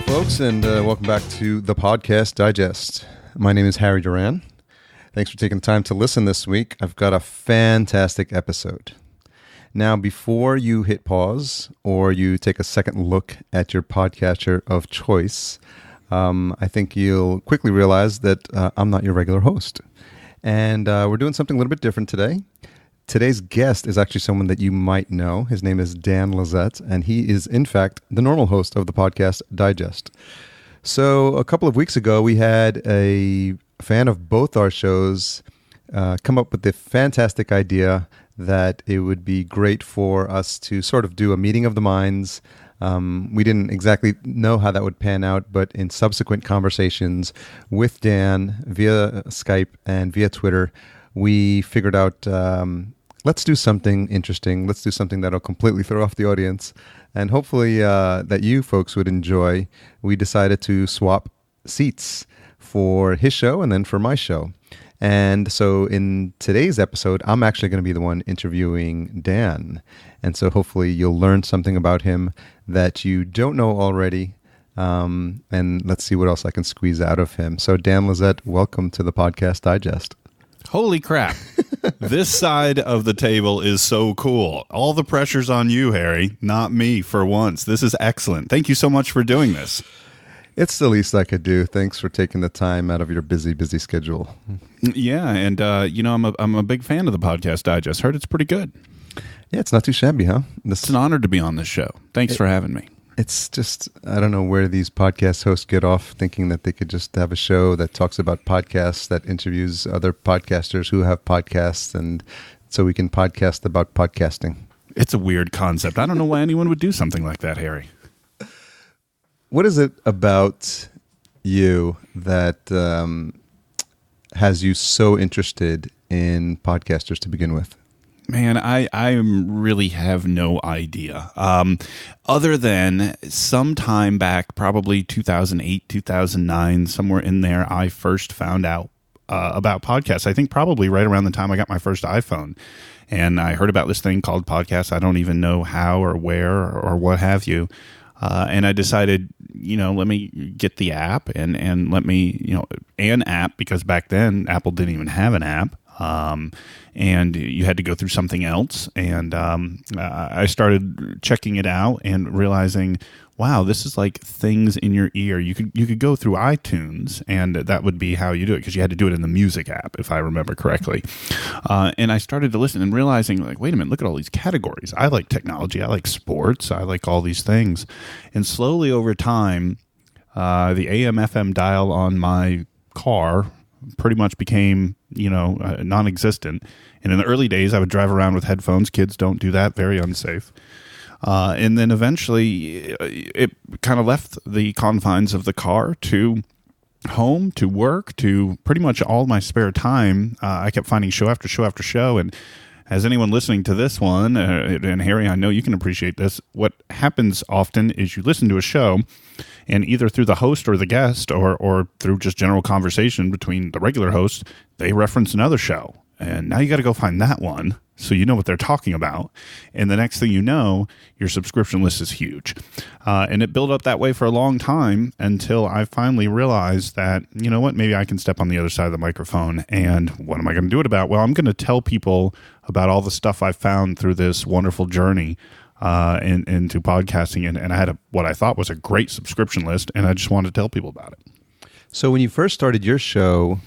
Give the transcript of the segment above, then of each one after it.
Hello, folks, and welcome back to the Podcast Digest. My name is Harry Duran. Thanks for taking the time to listen this week. I've got a fantastic episode. Now, before you hit pause or you take a second look at your podcatcher of choice, I think you'll quickly realize that I'm not your regular host. And we're doing something a little bit different today. Today's guest is actually someone that you might know. His name is Dan Lizette, and he is, in fact, the normal host of the Podcast Digest. So a couple of weeks ago, we had a fan of both our shows come up with the fantastic idea that it would be great for us to sort of do a meeting of the minds. We didn't exactly know how that would pan out, but in subsequent conversations with Dan via Skype and via Twitter, we figured out, let's do something interesting. Let's do something that'll completely throw off the audience, and hopefully that you folks would enjoy. We decided to swap seats for his show and then for my show. And so in today's episode, I'm actually going to be the one interviewing Dan. And so hopefully you'll learn something about him that you don't know already. And let's see what else I can squeeze out of him. So Dan Lizette, welcome to the Podcast Digest. Holy crap. This side of the table is so cool. All the pressure's on you, Harry, not me for once. This is excellent. Thank you so much for doing this. It's the least I could do. Thanks for taking the time out of your busy schedule. Yeah, and I'm a big fan of the Podcast Digest. Heard it's pretty good. Yeah, it's not too shabby, huh? It's an honor to be on this show. Thanks for having me. It's just, I don't know where these podcast hosts get off thinking that they could just have a show that talks about podcasts, that interviews other podcasters who have podcasts, and so we can podcast about podcasting. It's a weird concept. I don't know why anyone would do something like that, Harry. What is it about you that has you so interested in podcasters to begin with? Man, I really have no idea. Other than sometime back, probably 2008, 2009, somewhere in there, I first found out about podcasts. I think probably right around the time I got my first iPhone. And I heard about this thing called podcasts. I don't even know how or where or what have you. And I decided, let me get the app and let me, an app, because back then Apple didn't even have an app. And you had to go through something else. And I started checking it out and realizing, wow, this is like things in your ear. You could go through iTunes, and that would be how you do it, because you had to do it in the music app, if I remember correctly. And I started to listen and realizing, like, wait a minute, look at all these categories. I like technology. I like sports. I like all these things. And slowly over time, the AM/FM dial on my car pretty much became, non-existent. And in the early days, I would drive around with headphones. Kids don't do that. Very unsafe. And then eventually it kind of left the confines of the car to home, to work, to pretty much all my spare time. I kept finding show after show after show. And as anyone listening to this one, and Harry, I know you can appreciate this, what happens often is you listen to a show, and either through the host or the guest or through just general conversation between the regular host, they reference another show. And now you got to go find that one so you know what they're talking about. And the next thing you know, your subscription list is huge. And it built up that way for a long time until I finally realized that, you know what, maybe I can step on the other side of the microphone. And what am I going to do it about? Well, I'm going to tell people about all the stuff I found through this wonderful journey into podcasting. And I had what I thought was a great subscription list, and I just wanted to tell people about it. So when you first started your show,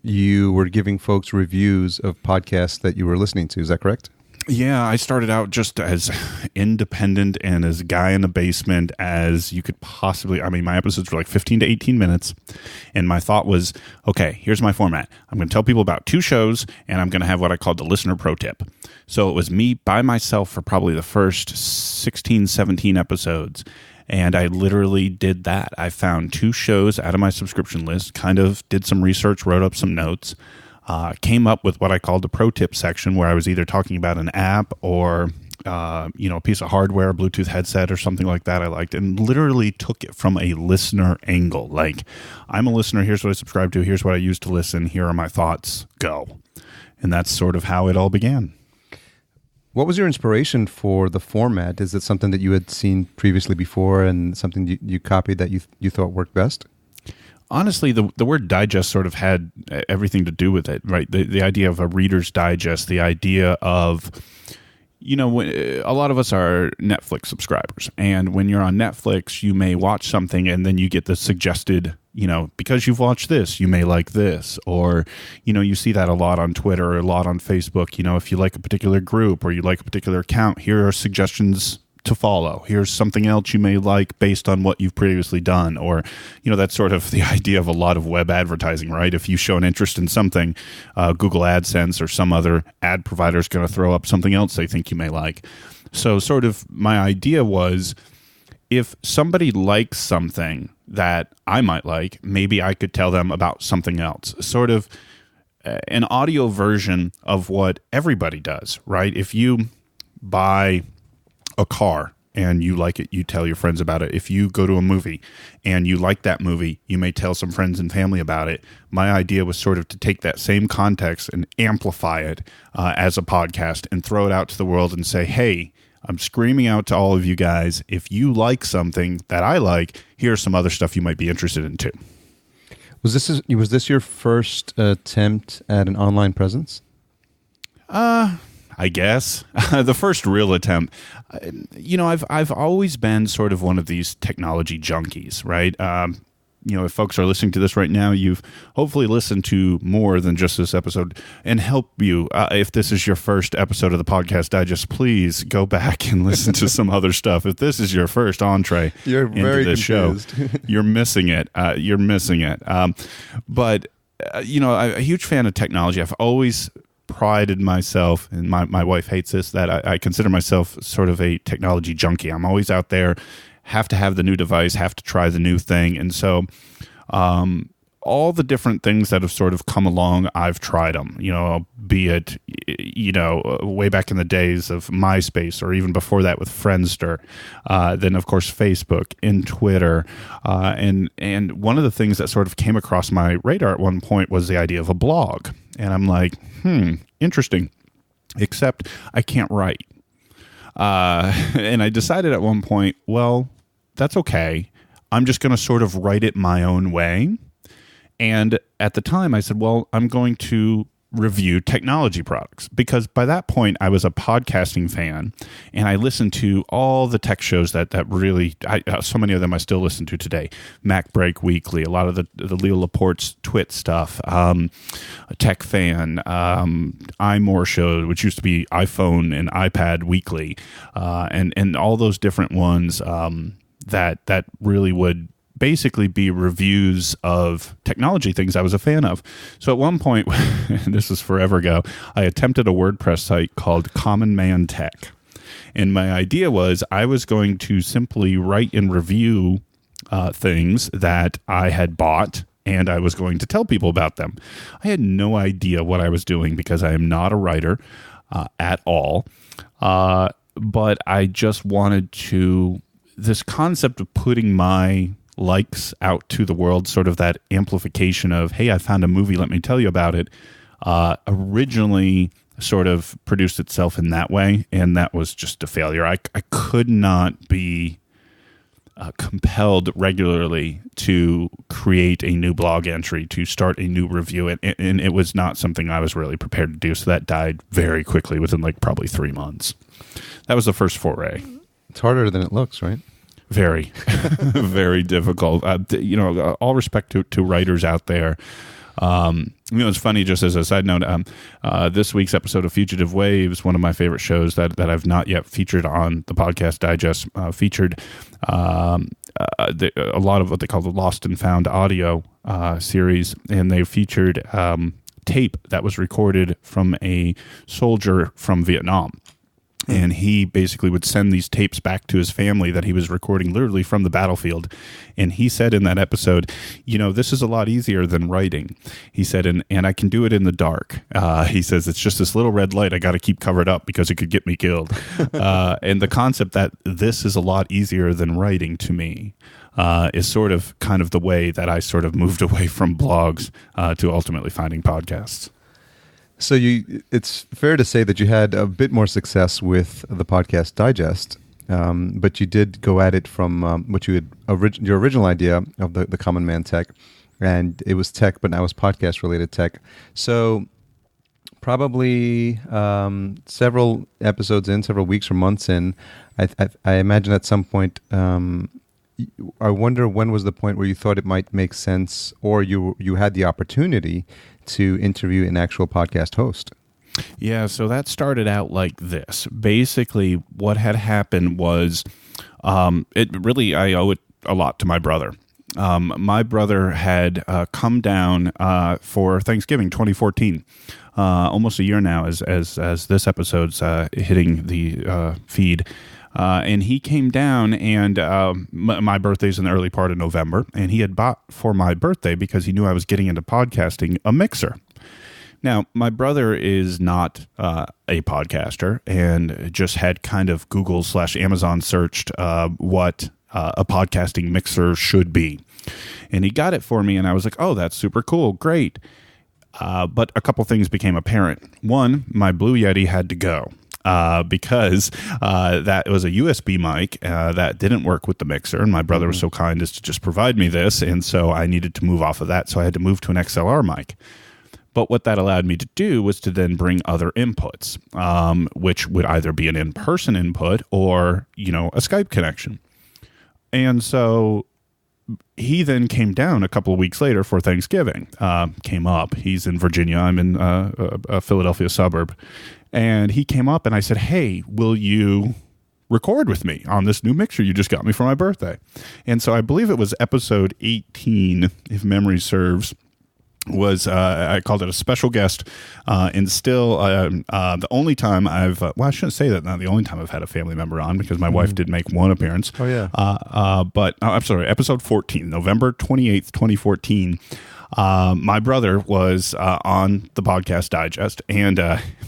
you were giving folks reviews of podcasts that you were listening to. Is that correct? Yeah, I started out just as independent and as a guy in the basement as you could possibly. I mean, my episodes were like 15 to 18 minutes. And my thought was, okay, here's my format. I'm going to tell people about 2 shows, and I'm going to have what I called the listener pro tip. So it was me by myself for probably the first 16, 17 episodes. And I literally did that. I found 2 shows out of my subscription list, kind of did some research, wrote up some notes, came up with what I called the pro tip section, where I was either talking about an app or a piece of hardware, a Bluetooth headset or something like that I liked, and literally took it from a listener angle. Like, I'm a listener, here's what I subscribe to, here's what I use to listen, here are my thoughts, go. And that's sort of how it all began. What was your inspiration for the format? Is it something that you had seen previously before and something you copied that you thought worked best? Honestly, the word digest sort of had everything to do with it, right? The idea of a Reader's Digest, the idea of, a lot of us are Netflix subscribers. And when you're on Netflix, you may watch something and then you get the suggested, because you've watched this, you may like this. Or, you see that a lot on Twitter or a lot on Facebook. If you like a particular group or you like a particular account, here are suggestions to follow. Here's something else you may like based on what you've previously done. Or, that's sort of the idea of a lot of web advertising, right? If you show an interest in something, Google AdSense or some other ad provider is going to throw up something else they think you may like. So sort of my idea was, if somebody likes something that I might like, maybe I could tell them about something else. Sort of an audio version of what everybody does, right? If you buy a car and you like it, you tell your friends about it. If you go to a movie and you like that movie, you may tell some friends and family about it. My idea was sort of to take that same context and amplify it as a podcast and throw it out to the world and say, hey, I'm screaming out to all of you guys, if you like something that I like, here's some other stuff you might be interested in too. Was this your first attempt at an online presence? I guess the first real attempt. I've always been sort of one of these technology junkies, right? If folks are listening to this right now, you've hopefully listened to more than just this episode. And help you, if this is your first episode of the Podcast Digest, please go back and listen to some other stuff. If this is your first entree into this show, you're missing it. You're missing it. But I'm a huge fan of technology. I've always prided myself, and my wife hates this, that I consider myself sort of a technology junkie. I'm always out there, have to have the new device, have to try the new thing. And so all the different things that have sort of come along, I've tried them, be it, way back in the days of MySpace or even before that with Friendster, then of course Facebook and Twitter. And one of the things that sort of came across my radar at one point was the idea of a blog. And I'm like, interesting, except I can't write. And I decided at one point, well, that's okay. I'm just going to sort of write it my own way. And at the time I said, well, I'm going to review technology products, because by that point I was a podcasting fan and I listened to all the tech shows that really, so many of them I still listen to today. Mac Break Weekly, a lot of the Leo Laporte's Twit stuff, Tech Fan, iMore Show, which used to be iPhone and iPad Weekly, and all those different ones that really would basically be reviews of technology things I was a fan of. So at one point, this was forever ago, I attempted a WordPress site called Common Man Tech. And my idea was I was going to simply write and review things that I had bought, and I was going to tell people about them. I had no idea what I was doing because I am not a writer at all. But I just wanted to, this concept of putting my likes out to the world, sort of that amplification of, hey, I found a movie, let me tell you about it, originally sort of produced itself in that way, and that was just a failure. I could not be compelled regularly to create a new blog entry, to start a new review, and it was not something I was really prepared to do, so that died very quickly within probably 3 months. That was the first foray. It's harder than it looks, right? Very, very difficult. All respect to writers out there. It's funny, just as a side note, this week's episode of Fugitive Waves, one of my favorite shows that I've not yet featured on the Podcast Digest, featured a lot of what they call the Lost and Found audio series, and they featured tape that was recorded from a soldier from Vietnam. And he basically would send these tapes back to his family that he was recording literally from the battlefield. And he said in that episode, this is a lot easier than writing. He said, and I can do it in the dark. He says, it's just this little red light I got to keep covered up because it could get me killed. And the concept that this is a lot easier than writing to me is sort of kind of the way that I sort of moved away from blogs to ultimately finding podcasts. So it's fair to say that you had a bit more success with the Podcast Digest, but you did go at it from what you had your original idea of the Common Man Tech, and it was tech, but now it's podcast related tech. So probably several episodes in, several weeks or months in, I imagine at some point. I wonder when was the point where you thought it might make sense, or you had the opportunity to interview an actual podcast host? Yeah, so that started out like this. Basically, what had happened was, I owe it a lot to my brother. My brother had come down for Thanksgiving 2014, almost a year now as this episode's hitting the feed. And he came down, and my birthday's in the early part of November, and he had bought for my birthday, because he knew I was getting into podcasting, a mixer. Now, my brother is not a podcaster, and just had kind of Google/Amazon searched what a podcasting mixer should be. And he got it for me, and I was like, oh, that's super cool, great. But a couple things became apparent. One, my Blue Yeti had to go. Because that was a USB mic that didn't work with the mixer, and my brother was so kind as to just provide me this, and so I needed to move off of that, so I had to move to an XLR mic. But what that allowed me to do was to then bring other inputs, which would either be an in-person input or, a Skype connection. And so he then came down a couple of weeks later for Thanksgiving, came up. He's in Virginia. I'm in a Philadelphia suburb. And he came up, and I said, hey, will you record with me on this new mixer you just got me for my birthday? And so I believe it was episode 18, if memory serves, was I called it a special guest, and still the only time I shouldn't say that, not the only time I've had a family member on, because my wife did make one appearance. Oh, yeah. I'm sorry, episode 14, November 28th, 2014. My brother was on the Podcast Digest, and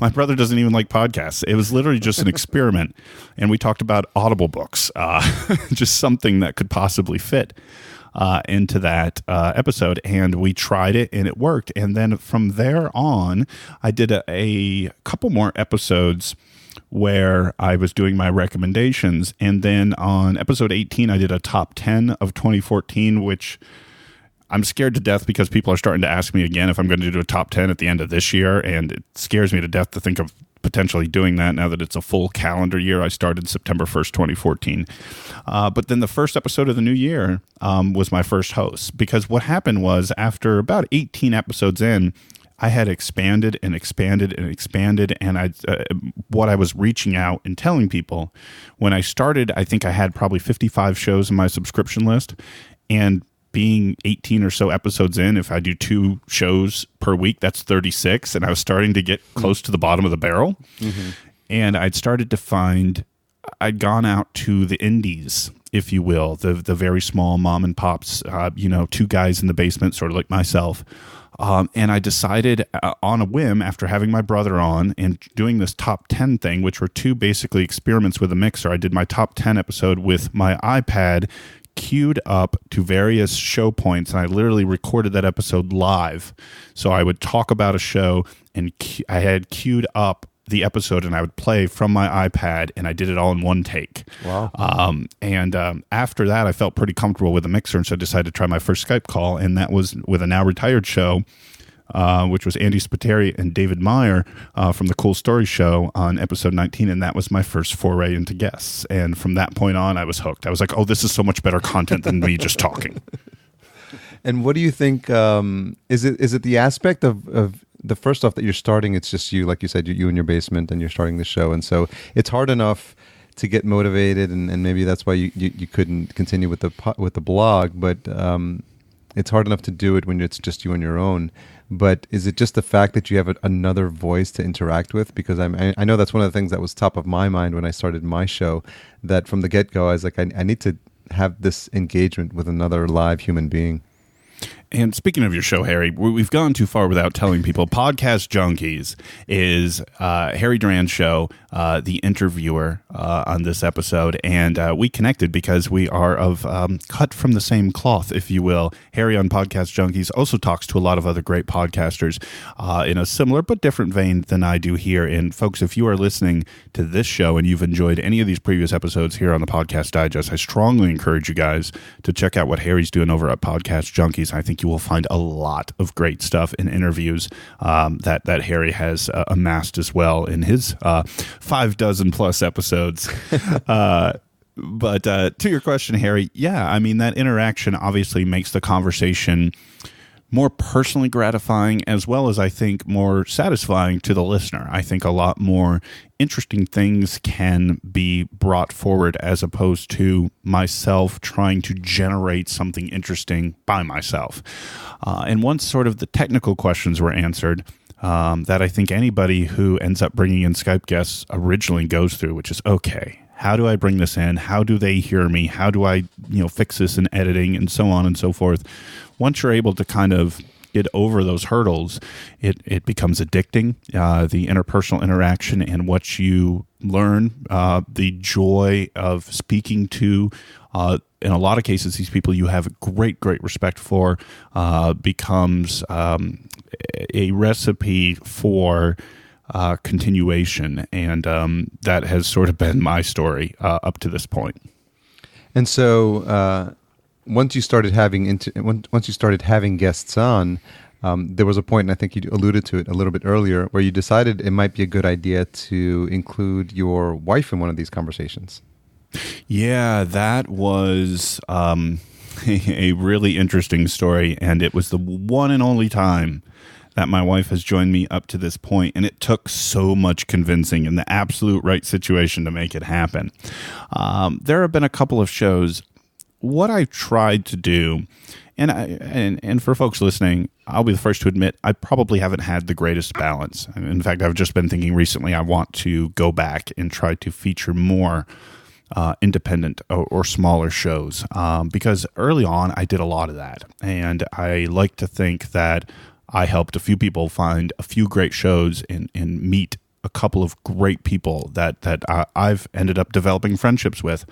my brother doesn't even like podcasts. It was literally just an experiment, and we talked about Audible books, just something that could possibly fit into that episode, and we tried it, and it worked. And then from there on, I did a couple more episodes where I was doing my recommendations, and then on episode 18, I did a top 10 of 2014, which I'm scared to death because people are starting to ask me again if I'm going to do a top 10 at the end of this year, and it scares me to death to think of potentially doing that now that it's a full calendar year. I started September 1st, 2014. But then the first episode of the new year was my first host, because what happened was, after about 18 episodes in, I had expanded and expanded and expanded, and what I was reaching out and telling people. When I started, I think I had probably 55 shows in my subscription list, and being 18 or so episodes in, if I do 2 shows per week, that's 36. And I was starting to get close to the bottom of the barrel. Mm-hmm. And I'd started to find, I'd gone out to the indies, if you will, the very small mom and pops, 2 guys in the basement, sort of like myself. And I decided on a whim, after having my brother on and doing this top 10 thing, which were 2 basically experiments with a mixer. I did my top 10 episode with my iPad queued up to various show points, and I literally recorded that episode live. So I would talk about a show, and I had queued up the episode, and I would play from my iPad, and I did it all in one take. Wow. After that, I felt pretty comfortable with the mixer, and so I decided to try my first Skype call, and that was with a now retired show, which was Andy Spiteri and David Meyer from the Cool Story Show on episode 19, and that was my first foray into guests. And from that point on, I was hooked. I was like, oh, this is so much better content than me just talking. And what do you think, is it the aspect of the first off that you're starting, it's just you, like you said, you in your basement, and you're starting the show, and so it's hard enough to get motivated, and maybe that's why you couldn't continue with the blog, but it's hard enough to do it when it's just you on your own. But is it just the fact that you have another voice to interact with? Because I know that's one of the things that was top of my mind when I started my show, that from the get-go, I was like, I need to have this engagement with another live human being. And speaking of your show, Harry, we've gone too far without telling people. Podcast Junkies is Harry Duran's show, the interviewer on this episode. And we connected because we are cut from the same cloth, if you will. Harry on Podcast Junkies also talks to a lot of other great podcasters in a similar but different vein than I do here. And folks, if you are listening to this show and you've enjoyed any of these previous episodes here on the Podcast Digest, I strongly encourage you guys to check out what Harry's doing over at Podcast Junkies. I think you will find a lot of great stuff in interviews that Harry has amassed as well in his 6 plus episodes. But to your question, Harry, yeah, I mean, that interaction obviously makes the conversation more personally gratifying, as well as I think more satisfying to the listener. I think a lot more interesting things can be brought forward as opposed to myself trying to generate something interesting by myself. And once sort of the technical questions were answered, that I think anybody who ends up bringing in Skype guests originally goes through, which is, okay, how do I bring this in? How do they hear me? How do I, fix this in editing and so on and so forth? Once you're able to kind of get over those hurdles, it becomes addicting. The interpersonal interaction and what you learn, the joy of speaking to, in a lot of cases, these people you have great respect for, becomes a recipe for continuation. And that has sort of been my story up to this point. And so once you started having guests on, there was a point, and I think you alluded to it a little bit earlier, where you decided it might be a good idea to include your wife in one of these conversations. Yeah, that was a really interesting story, and it was the one and only time that my wife has joined me up to this point, and it took so much convincing in the absolute right situation to make it happen. There have been a couple of shows. What I've tried to do, and for folks listening, I'll be the first to admit I probably haven't had the greatest balance. In fact, I've just been thinking recently I want to go back and try to feature more independent or smaller shows, because early on I did a lot of that, and I like to think that I helped a few people find a few great shows and meet a couple of great people that I've ended up developing friendships with.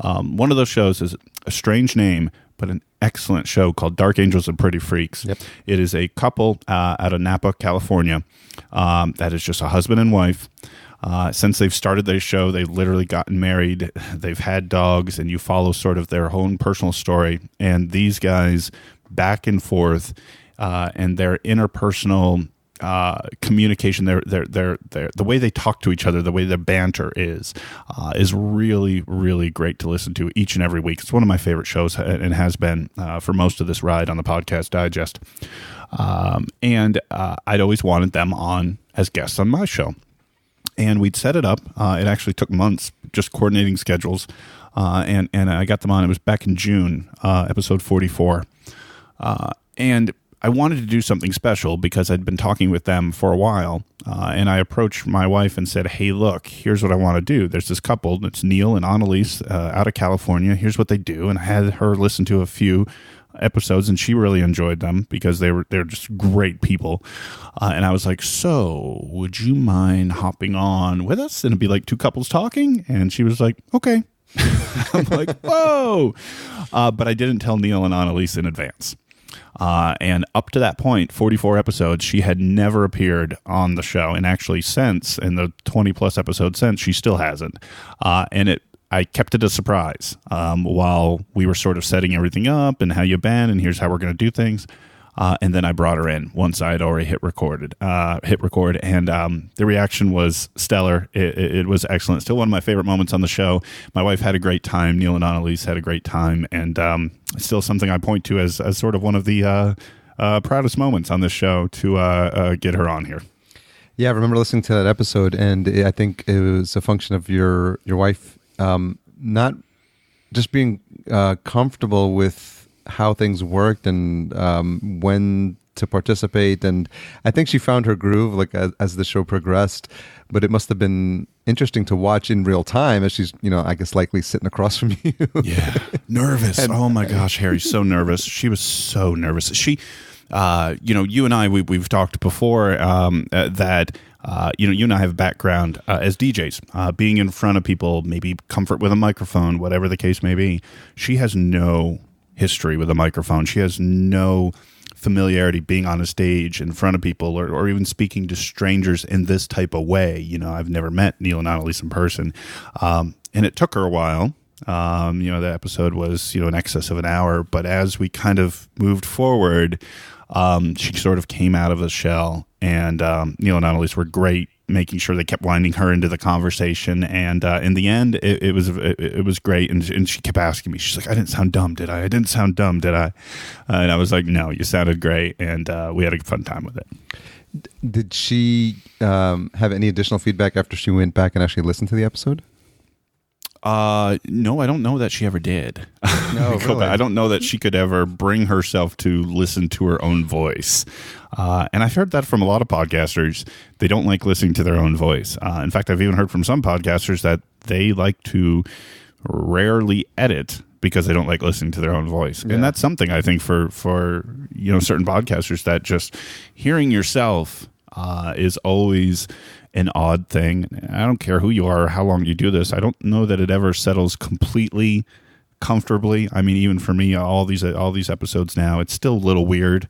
One of those shows is a strange name, but an excellent show called Dark Angels and Pretty Freaks. Yep. It is a couple out of Napa, California, that is just a husband and wife. Since they've started their show, they've literally gotten married. They've had dogs, and you follow sort of their own personal story. And these guys back and forth, and their interpersonal communication, the way they talk to each other, the way their banter is really, really great to listen to each and every week. It's one of my favorite shows and has been for most of this ride on the Podcast Digest. And I'd always wanted them on as guests on my show. And we'd set it up. It actually took months just coordinating schedules. And I got them on. It was back in June, episode 44. And I wanted to do something special because I'd been talking with them for a while, and I approached my wife and said, hey, look, here's what I want to do. There's this couple, it's Neil and Annalise out of California. Here's what they do. And I had her listen to a few episodes, and she really enjoyed them because they're just great people. And I was like, so would you mind hopping on with us? And it'd be like two couples talking. And she was like, okay. I'm like, whoa. But I didn't tell Neil and Annalise in advance. And up to that point, 44 episodes, she had never appeared on the show. And actually since, in the 20 plus episodes since, she still hasn't. And I kept it a surprise while we were sort of setting everything up and how you been and here's how we're going to do things. And then I brought her in once I had already hit record, and the reaction was stellar. It was excellent. Still one of my favorite moments on the show. My wife had a great time. Neil and Annalise had a great time, and still something I point to as sort of one of the proudest moments on this show to get her on here. Yeah, I remember listening to that episode, and I think it was a function of your wife not just being comfortable with how things worked and when to participate, and I think she found her groove like as the show progressed. But it must have been interesting to watch in real time as she's, I guess likely sitting across from you. Yeah, nervous. Oh my gosh, Harry, so nervous. She was so nervous. She, you and I, we've talked before that. You and I have a background as DJs, being in front of people, maybe comfort with a microphone, whatever the case may be. She has no history with a microphone. She has no familiarity being on a stage in front of people or even speaking to strangers in this type of way. I've never met Neil and Annalise in person. And it took her a while. The episode was, in excess of an hour. But as we kind of moved forward, she sort of came out of the shell. And Neil and Annalise were great, making sure they kept winding her into the conversation. And in the end, it was great. And she kept asking me, she's like, I didn't sound dumb, did I? I didn't sound dumb, did I? And I was like, no, you sounded great. And we had a fun time with it. Did she have any additional feedback after she went back and actually listened to the episode? No, I don't know that she ever did. No, really? I don't know that she could ever bring herself to listen to her own voice. And I've heard that from a lot of podcasters. They don't like listening to their own voice. In fact, I've even heard from some podcasters that they like to rarely edit because they don't like listening to their own voice. Yeah. And that's something I think for certain podcasters that just hearing yourself is always an odd thing. I don't care who you are or how long you do this. I don't know that it ever settles completely comfortably. I mean, even for me, all these episodes now, it's still a little weird.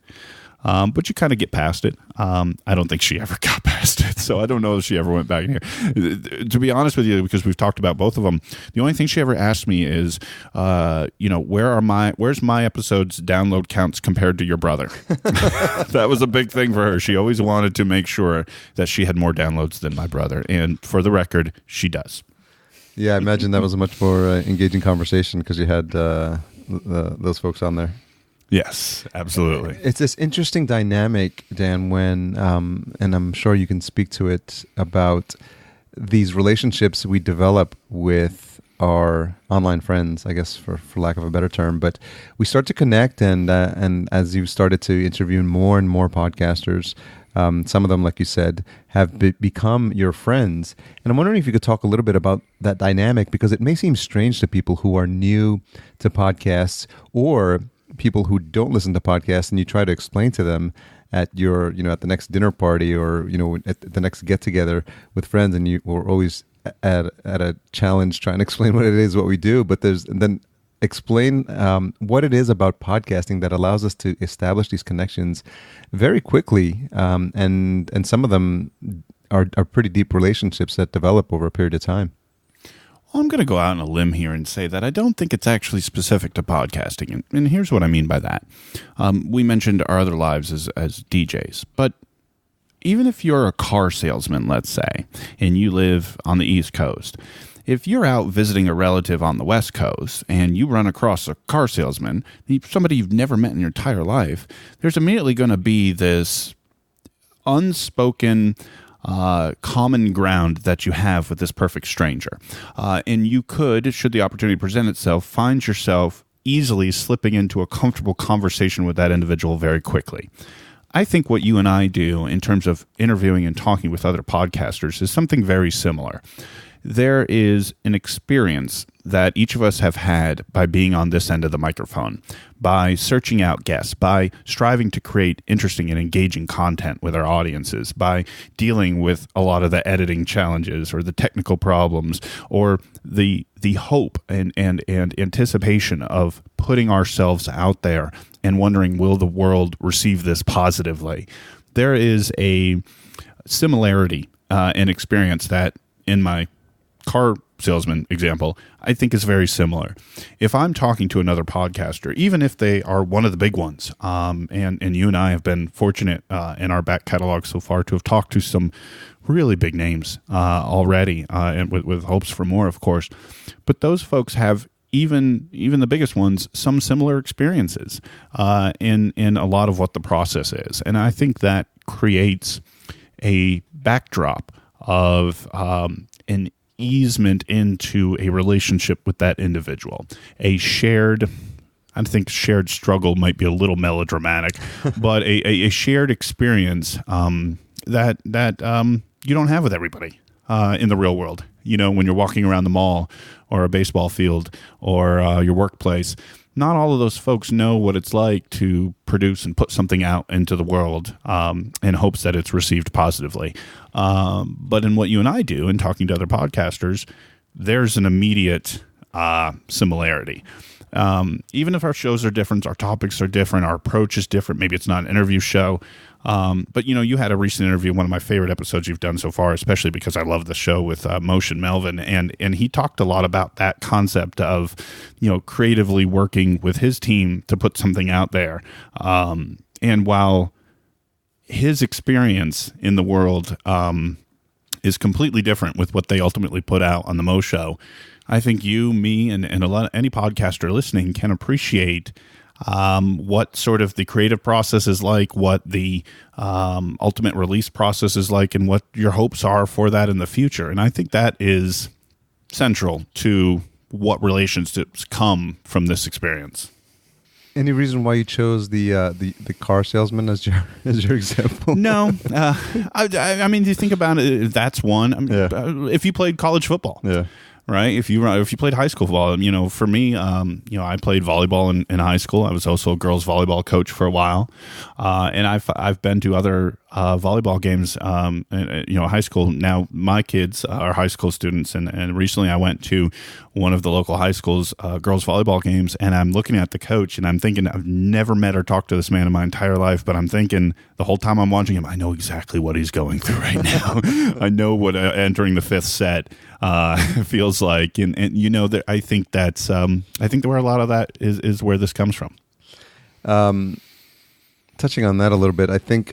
But you kind of get past it. I don't think she ever got past it, so I don't know if she ever went back in here. To be honest with you, because we've talked about both of them, the only thing she ever asked me is, where's my episode's download counts compared to your brother? That was a big thing for her. She always wanted to make sure that she had more downloads than my brother, and for the record, she does. Yeah, I imagine that was a much more engaging conversation because you had those folks on there. Yes, absolutely. It's this interesting dynamic, Dan, when, and I'm sure you can speak to it, about these relationships we develop with our online friends, I guess, for lack of a better term. But we start to connect, and as you started to interview more and more podcasters, some of them, like you said, have become your friends. And I'm wondering if you could talk a little bit about that dynamic, because it may seem strange to people who are new to podcasts or people who don't listen to podcasts, and you try to explain to them at your, at the next dinner party or, at the next get together with friends, and we're always at a challenge trying to explain what it is, what we do. But then explain what it is about podcasting that allows us to establish these connections very quickly. And some of them are pretty deep relationships that develop over a period of time. Well, I'm going to go out on a limb here and say that I don't think it's actually specific to podcasting. And here's what I mean by that. We mentioned our other lives as DJs, but even if you're a car salesman, let's say, and you live on the East Coast, if you're out visiting a relative on the West Coast and you run across a car salesman, somebody you've never met in your entire life, there's immediately going to be this unspoken common ground that you have with this perfect stranger. And you could, should the opportunity present itself, find yourself easily slipping into a comfortable conversation with that individual very quickly. I think what you and I do in terms of interviewing and talking with other podcasters is something very similar. There is an experience that each of us have had by being on this end of the microphone, by searching out guests, by striving to create interesting and engaging content with our audiences, by dealing with a lot of the editing challenges or the technical problems or the hope and anticipation of putting ourselves out there and wondering, will the world receive this positively? There is a similarity in experience that in my car salesman example, I think is very similar. If I'm talking to another podcaster, even if they are one of the big ones, and you and I have been fortunate in our back catalog so far to have talked to some really big names already, and with hopes for more, of course. But those folks have even the biggest ones some similar experiences in a lot of what the process is, and I think that creates a backdrop of an easement into a relationship with that individual, a shared, I think shared struggle might be a little melodramatic, but a shared experience that you don't have with everybody in the real world. You know, when you're walking around the mall or a baseball field or your workplace, not all of those folks know what it's like to produce and put something out into the world in hopes that it's received positively. But in what you and I do, in talking to other podcasters, there's an immediate similarity. Even if our shows are different, our topics are different, our approach is different, maybe it's not an interview show. But, you know, you had a recent interview, one of my favorite episodes you've done so far, especially because I love the show with Motion Melvin. And he talked a lot about that concept of, you know, creatively working with his team to put something out there. And while his experience in the world is completely different with what they ultimately put out on the Mo Show, I think you, me, and any podcaster listening can appreciate what sort of the creative process is like, what the ultimate release process is like, and what your hopes are for that in the future. And I think that is central to what relationships come from this experience. Any reason why you chose the car salesman as your example? No, I mean, do you think about it? That's one. I mean, if you played college football, right? If you played high school football, you know, for me, you know, I played volleyball in high school. I was also a girls volleyball coach for a while, and I've been to other volleyball games, you know, high school. Now my kids are high school students, and recently I went to one of the local high schools girls volleyball games, and I'm looking at the coach, and I'm thinking, I've never met or talked to this man in my entire life, but I'm thinking the whole time I'm watching him, I know exactly what he's going through right now. I know what entering the fifth set feels like, and you know, that I think that's I think where a lot of that is where this comes from. Touching on that a little bit, I think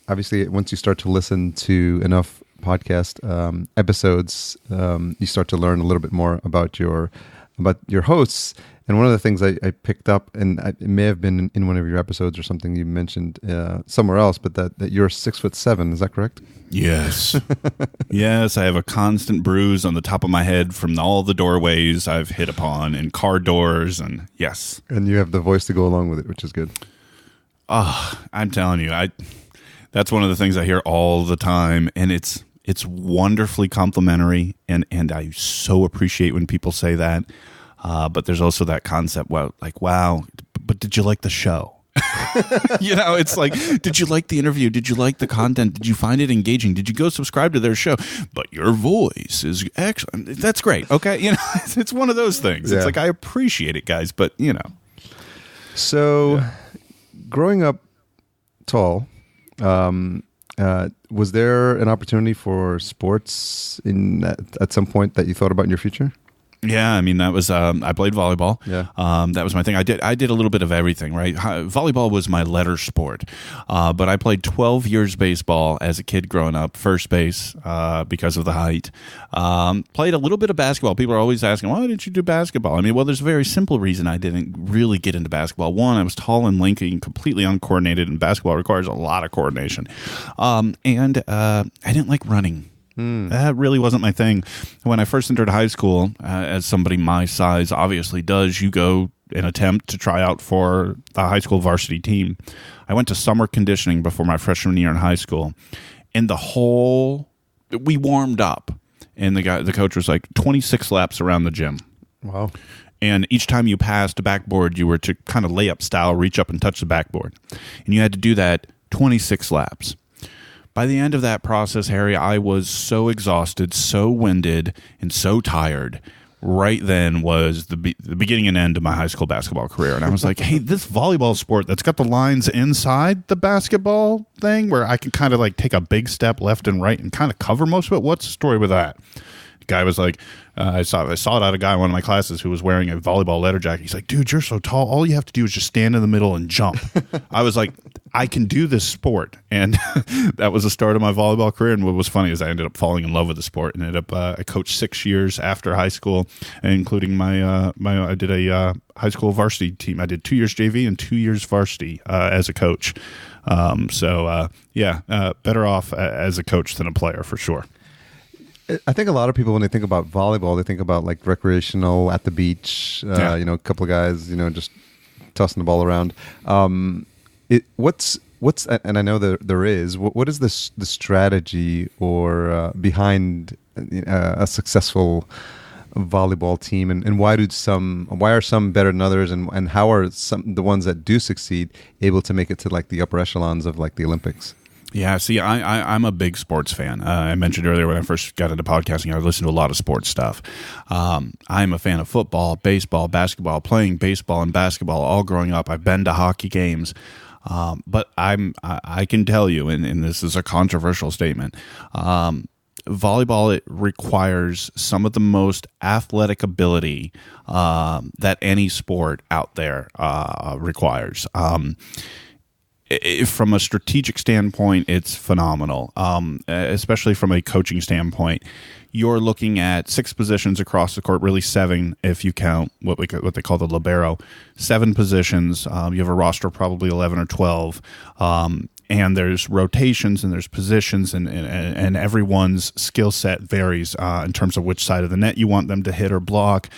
obviously once you start to listen to enough podcast episodes, you start to learn a little bit more about your hosts. And one of the things I picked up, and it may have been in one of your episodes or something you mentioned somewhere else, but that you're 6'7", is that correct? Yes. Yes, I have a constant bruise on the top of my head from all the doorways I've hit upon and car doors, and yes. And you have the voice to go along with it, which is good. Oh, I'm telling you, that's one of the things I hear all the time, and it's wonderfully complimentary, and I so appreciate when people say that. But there's also that concept, well, like, wow, but did you like the show? You know, it's like, did you like the interview? Did you like the content? Did you find it engaging? Did you go subscribe to their show? But your voice is excellent. That's great. Okay. You know, it's one of those things. Yeah. It's like, I appreciate it, guys, but you know. So growing up tall, was there an opportunity for sports at some point that you thought about in your future? Yeah, I mean, that was I played volleyball. Yeah, that was my thing. I did a little bit of everything. Right, volleyball was my letter sport, but I played 12 years baseball as a kid growing up, first base because of the height. Played a little bit of basketball. People are always asking, why didn't you do basketball? I mean, well, there's a very simple reason I didn't really get into basketball. One, I was tall and lanky and completely uncoordinated, and basketball requires a lot of coordination. And I didn't like running. That really wasn't my thing. When I first entered high school, as somebody my size obviously does, you go and attempt to try out for the high school varsity team. I went to summer conditioning before my freshman year in high school, and we warmed up, and the coach was like 26 laps around the gym. Wow. And each time you passed a backboard, you were to kind of layup style, reach up and touch the backboard. And you had to do that 26 laps. By the end of that process, Harry, I was so exhausted, so winded, and so tired. Right then was the beginning and end of my high school basketball career. And I was like, hey, this volleyball sport that's got the lines inside the basketball thing where I can kind of like take a big step left and right and kind of cover most of it. What's the story with that? The guy was like, I saw it out a guy in one of my classes who was wearing a volleyball letter jacket. He's like, dude, you're so tall. All you have to do is just stand in the middle and jump. I was like, I can do this sport. And that was the start of my volleyball career. And what was funny is I ended up falling in love with the sport and ended up, I coached 6 years after high school, including I did a high school varsity team. I did 2 years JV and 2 years varsity as a coach. Better off as a coach than a player for sure. I think a lot of people, when they think about volleyball, they think about like recreational at the beach, a couple of guys, just tossing the ball around. What's and I know there is. What is the strategy or behind a successful volleyball team, and why are some better than others, and how are the ones that do succeed able to make it to like the upper echelons of like the Olympics? Yeah, see, I'm a big sports fan. I mentioned earlier when I first got into podcasting, I listened to a lot of sports stuff. I'm a fan of football, baseball, basketball, playing baseball and basketball all growing up. I've been to hockey games. But I can tell you, and this is a controversial statement, volleyball, it requires some of the most athletic ability that any sport out there requires. From a strategic standpoint, it's phenomenal, especially from a coaching standpoint. You're looking at 6 positions across the court, really 7 if you count what they call the libero. 7 positions. You have a roster of probably 11 or 12. And there's rotations and there's positions, and everyone's skill set varies in terms of which side of the net you want them to hit or block.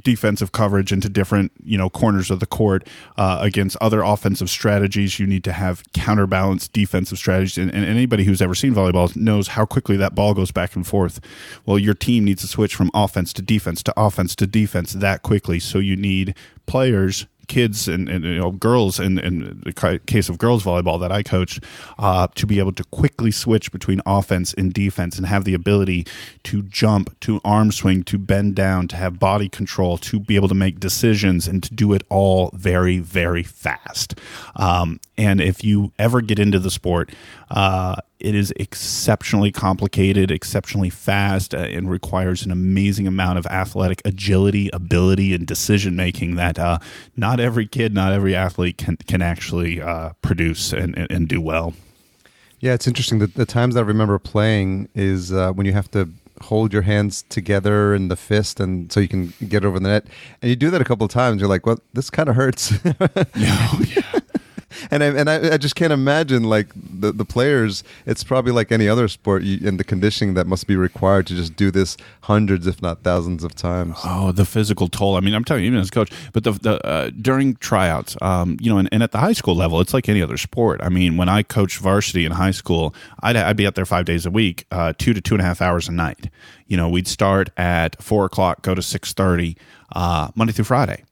Defensive coverage into different corners of the court against other offensive strategies. You need to have counterbalanced defensive strategies, and anybody who's ever seen volleyball knows how quickly that ball goes back and forth. Well, your team needs to switch from offense to defense to offense to defense that quickly, so you need players, kids and girls in the case of girls volleyball that I coached to be able to quickly switch between offense and defense and have the ability to jump, to arm swing, to bend down, to have body control, to be able to make decisions, and to do it all very, very fast. And if you ever get into the sport, it is exceptionally complicated, exceptionally fast, and requires an amazing amount of athletic agility, ability, and decision-making that not every kid, not every athlete can actually produce and do well. Yeah, it's interesting. The times that I remember playing is when you have to hold your hands together in the fist and so you can get over the net. And you do that a couple of times. You're like, well, this kind of hurts. Yeah. And I just can't imagine like the players. It's probably like any other sport and the conditioning that must be required to just do this hundreds, if not thousands, of times. Oh, the physical toll. I mean, I'm telling you, even as a coach, but the during tryouts, and at the high school level, it's like any other sport. I mean, when I coached varsity in high school, I'd be out there 5 days a week, 2 to 2.5 hours a night. We'd start at 4 o'clock, go to 6:30, Monday through Friday.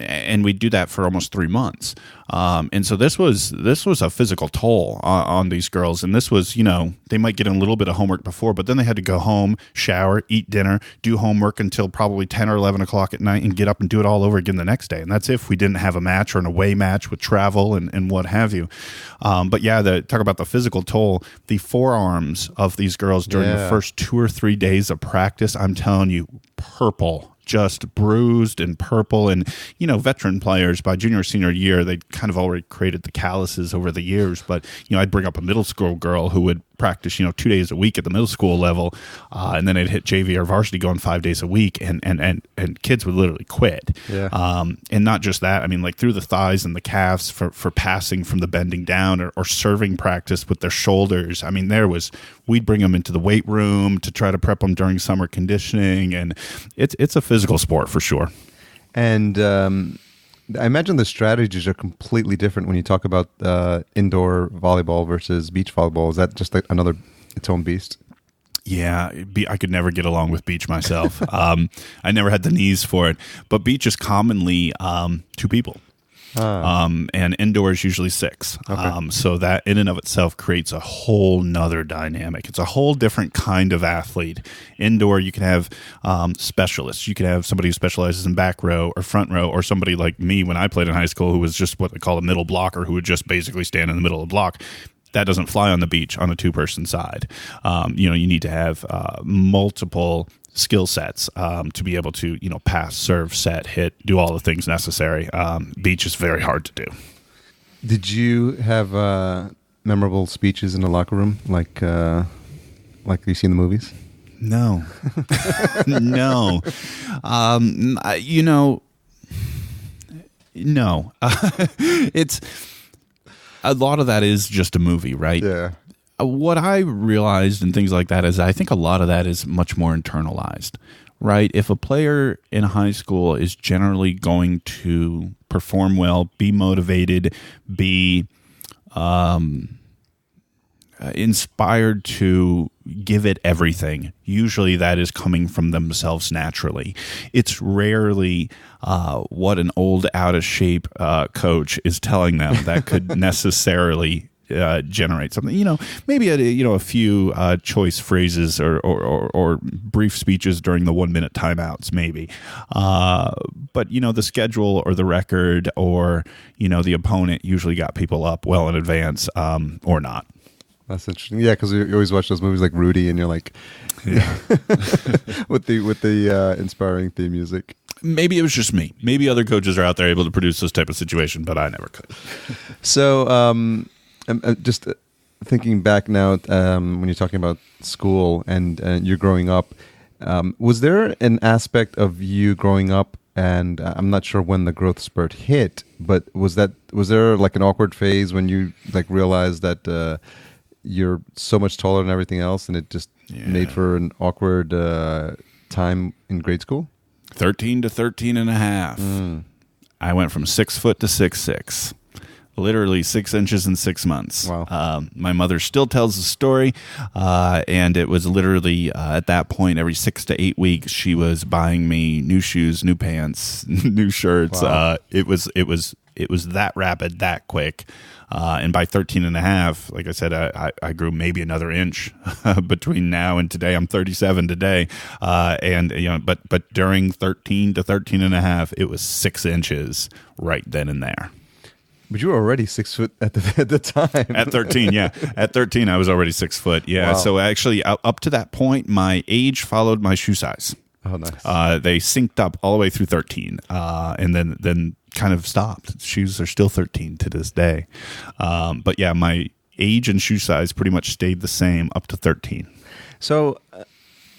And we'd do that for almost 3 months. And so this was a physical toll on these girls. And this was, they might get in a little bit of homework before, but then they had to go home, shower, eat dinner, do homework until probably 10 or 11 o'clock at night and get up and do it all over again the next day. And that's if we didn't have a match or an away match with travel and what have you. But yeah, talk about the physical toll, the forearms of these girls during the first 2 or 3 days of practice, I'm telling you, purple. Just bruised and purple. And, veteran players by junior or senior year, they kind of already created the calluses over the years. But, I'd bring up a middle school girl who would practice, 2 days a week at the middle school level. And then they'd hit JV or varsity going 5 days a week. And kids would literally quit. Yeah. And not just that. I mean, like through the thighs and the calves for passing from the bending down or serving practice with their shoulders. I mean, we'd bring them into the weight room to try to prep them during summer conditioning. And it's a physical sport for sure. And I imagine the strategies are completely different when you talk about indoor volleyball versus beach volleyball. Is that just its own beast? Yeah, I could never get along with beach myself. I never had the knees for it. But beach is commonly 2 people. And indoor is usually 6. Okay. So that in and of itself creates a whole nother dynamic. It's a whole different kind of athlete. Indoor, you can have specialists. You can have somebody who specializes in back row or front row, or somebody like me when I played in high school who was just what they call a middle blocker, who would just basically stand in the middle of the block. That doesn't fly on the beach on a 2-person side. You need to have multiple skill sets to be able to pass, serve, set, hit, do all the things necessary. Beach is very hard to do. Did you have memorable speeches in the locker room like you see in the movies? No. No. No. It's a lot of that is just a movie, right? Yeah. What I realized and things like that is I think a lot of that is much more internalized, right? If a player in high school is generally going to perform well, be motivated, be inspired to give it everything, usually that is coming from themselves naturally. It's rarely what an old, out of shape coach is telling them that could necessarily generate something. Maybe a few choice phrases or brief speeches during the 1 minute timeouts, maybe. But the schedule or the record or the opponent usually got people up well in advance, or not. That's interesting. Yeah, because you always watch those movies like Rudy, and you're like, yeah, with the inspiring theme music. Maybe it was just me. Maybe other coaches are out there able to produce this type of situation, but I never could. So, I'm just thinking back now, when you're talking about school and you're growing up, was there an aspect of you growing up? And I'm not sure when the growth spurt hit, but was there like an awkward phase when you like realized that you're so much taller than everything else, and it just made for an awkward time in grade school? 13 to 13 and a half. I went from 6 foot to 6'6". Literally 6 inches in 6 months. Wow. My mother still tells the story, and it was literally at that point every 6 to 8 weeks she was buying me new shoes, new pants, new shirts. Wow. It was that rapid, that quick. And by 13 and a half, like I said, I grew maybe another inch between now and today. I'm 37 today. But during 13 to 13 and a half, it was 6 inches right then and there. But you were already 6 foot at the time. At 13, yeah. At 13, I was already 6 foot. Yeah. Wow. So actually, up to that point, my age followed my shoe size. Oh, nice. They synced up all the way through 13, and then kind of stopped. Shoes are still 13 to this day. But yeah, my age and shoe size pretty much stayed the same up to 13. So,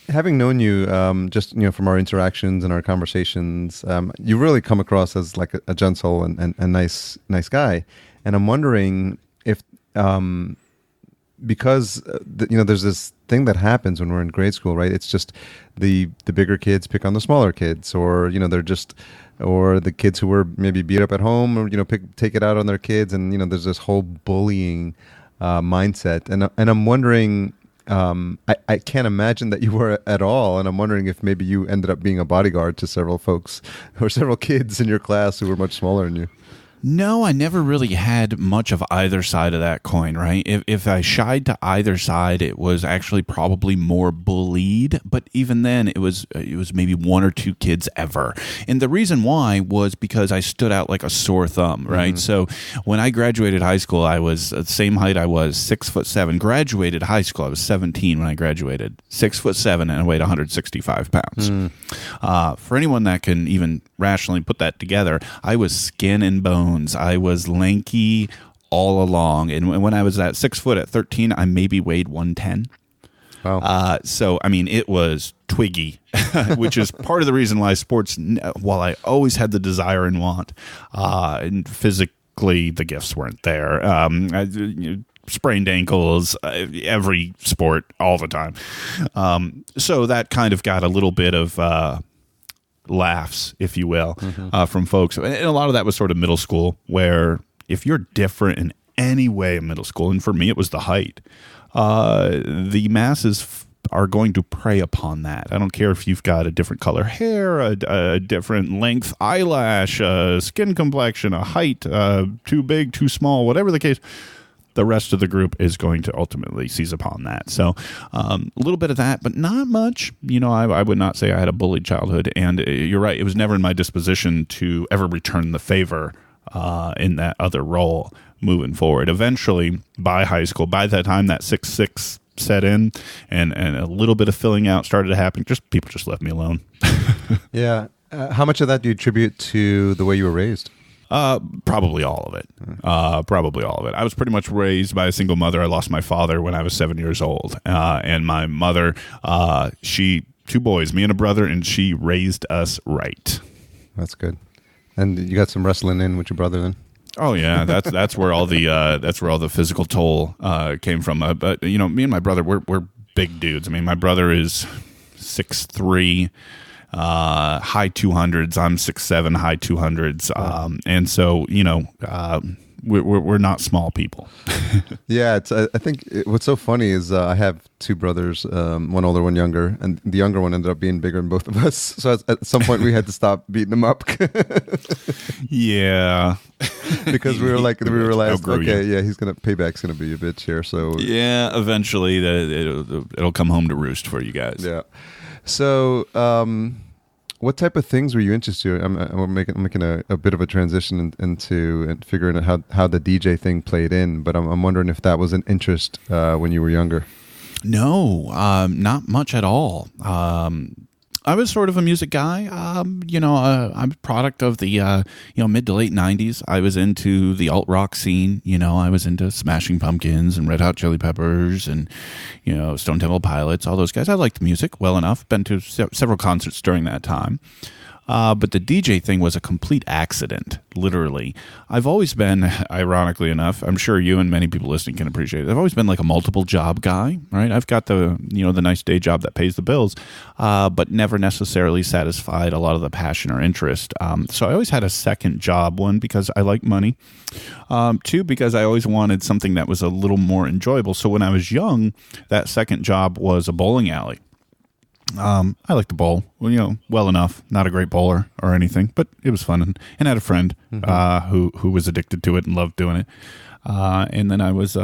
having known you, just from our interactions and our conversations, you really come across as like a gentle and nice guy. And I'm wondering if, because there's this thing that happens when we're in grade school, right? It's just the bigger kids pick on the smaller kids, or or the kids who were maybe beat up at home, or take it out on their kids, and there's this whole bullying mindset. And I'm wondering. I can't imagine that you were at all, and I'm wondering if maybe you ended up being a bodyguard to several folks or several kids in your class who were much smaller than you. No, I never really had much of either side of that coin, right? If I shied to either side, it was actually probably more bullied, but even then it was maybe 1 or 2 kids ever. And the reason why was because I stood out like a sore thumb, right? Mm-hmm. So when I graduated high school, I was the same height I was, 6'7". Graduated high school, I was 17 when I graduated, 6'7", and I weighed 165 pounds. For anyone that can even rationally put that together, I was skin and bones. I was lanky all along. And when I was at 6 foot at 13, I maybe weighed 110. Wow. So, I mean, it was twiggy, which is part of the reason why sports, while I always had the desire and want, and physically the gifts weren't there. Sprained ankles, every sport, all the time. So that kind of got a little bit of laughs, if you will, from folks. And a lot of that was sort of middle school, where if you're different in any way in middle school, and for me it was the height, the masses are going to prey upon that. I don't care if you've got a different color hair, a different length eyelash, skin complexion, a height, too big, too small, whatever the case. The rest of the group is going to ultimately seize upon that. So a little bit of that, but not much. I would not say I had a bullied childhood. And you're right, it was never in my disposition to ever return the favor in that other role moving forward. Eventually, by high school, by that time, that 6'6" set in and a little bit of filling out started to happen. People just left me alone. Yeah. How much of that do you attribute to the way you were raised? Probably all of it. Probably all of it. I was pretty much raised by a single mother. I lost my father when I was 7 years old. And my mother, 2 boys, me and a brother, and she raised us right. That's good. And you got some wrestling in with your brother then? Oh yeah, that's where all the physical toll came from. But me and my brother, we're big dudes. I mean, my brother is 6'3", high 200s. I'm 6'7", high 200s. And so, we're not small people. Yeah, I think what's so funny is I have two brothers, one older, one younger, and the younger one ended up being bigger than both of us. So at some point we had to stop beating them up. Yeah, because we realized, okay, you. yeah, payback's gonna be a bitch here. So yeah, eventually it'll come home to roost for you guys. Yeah. So, what type of things were you interested in? I'm making a bit of a transition into figuring out how the DJ thing played in, but I'm wondering if that was an interest when you were younger. No, not much at all. I was sort of a music guy. I'm a product of the mid to late 90s. I was into the alt rock scene. I was into Smashing Pumpkins and Red Hot Chili Peppers and Stone Temple Pilots, all those guys. I liked music well enough. Been to several concerts during that time. But the DJ thing was a complete accident, literally. I've always been, ironically enough, I'm sure you and many people listening can appreciate it, I've always been like a multiple job guy, right? I've got the nice day job that pays the bills, but never necessarily satisfied a lot of the passion or interest. So I always had a second job, one, because I like money, two, because I always wanted something that was a little more enjoyable. So when I was young, that second job was a bowling alley. I like to bowl, well enough. Not a great bowler or anything, but it was fun. And I had a friend who was addicted to it and loved doing it. And then I was,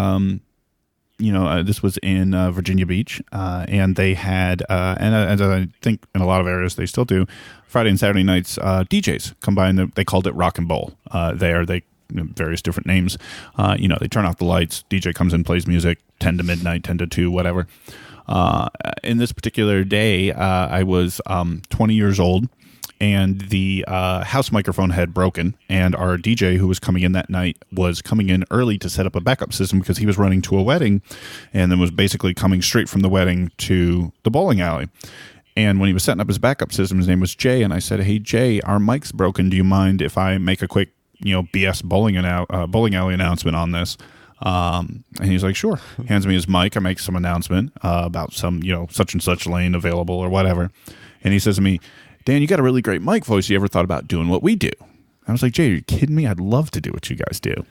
this was in Virginia Beach, and they had, and I think in a lot of areas they still do, Friday and Saturday nights DJs combined. They called it rock and bowl. They various different names. They turn off the lights. DJ comes in, plays music, 10 to midnight, 10 to 2, whatever. In this particular day, I was 20 years old, and the house microphone had broken, and our DJ who was coming in that night was coming in early to set up a backup system because he was running to a wedding, and then was basically coming straight from the wedding to the bowling alley. And when he was setting up his backup system, his name was Jay, and I said, "Hey, Jay, our mic's broken. Do you mind if I make a quick, BS bowling alley announcement on this?" And he's like, "Sure." Hands me his mic. I make some announcement about some, such and such lane available or whatever. And he says to me, "Dan, you got a really great mic voice. You ever thought about doing what we do?" I was like, "Jay, are you kidding me? I'd love to do what you guys do."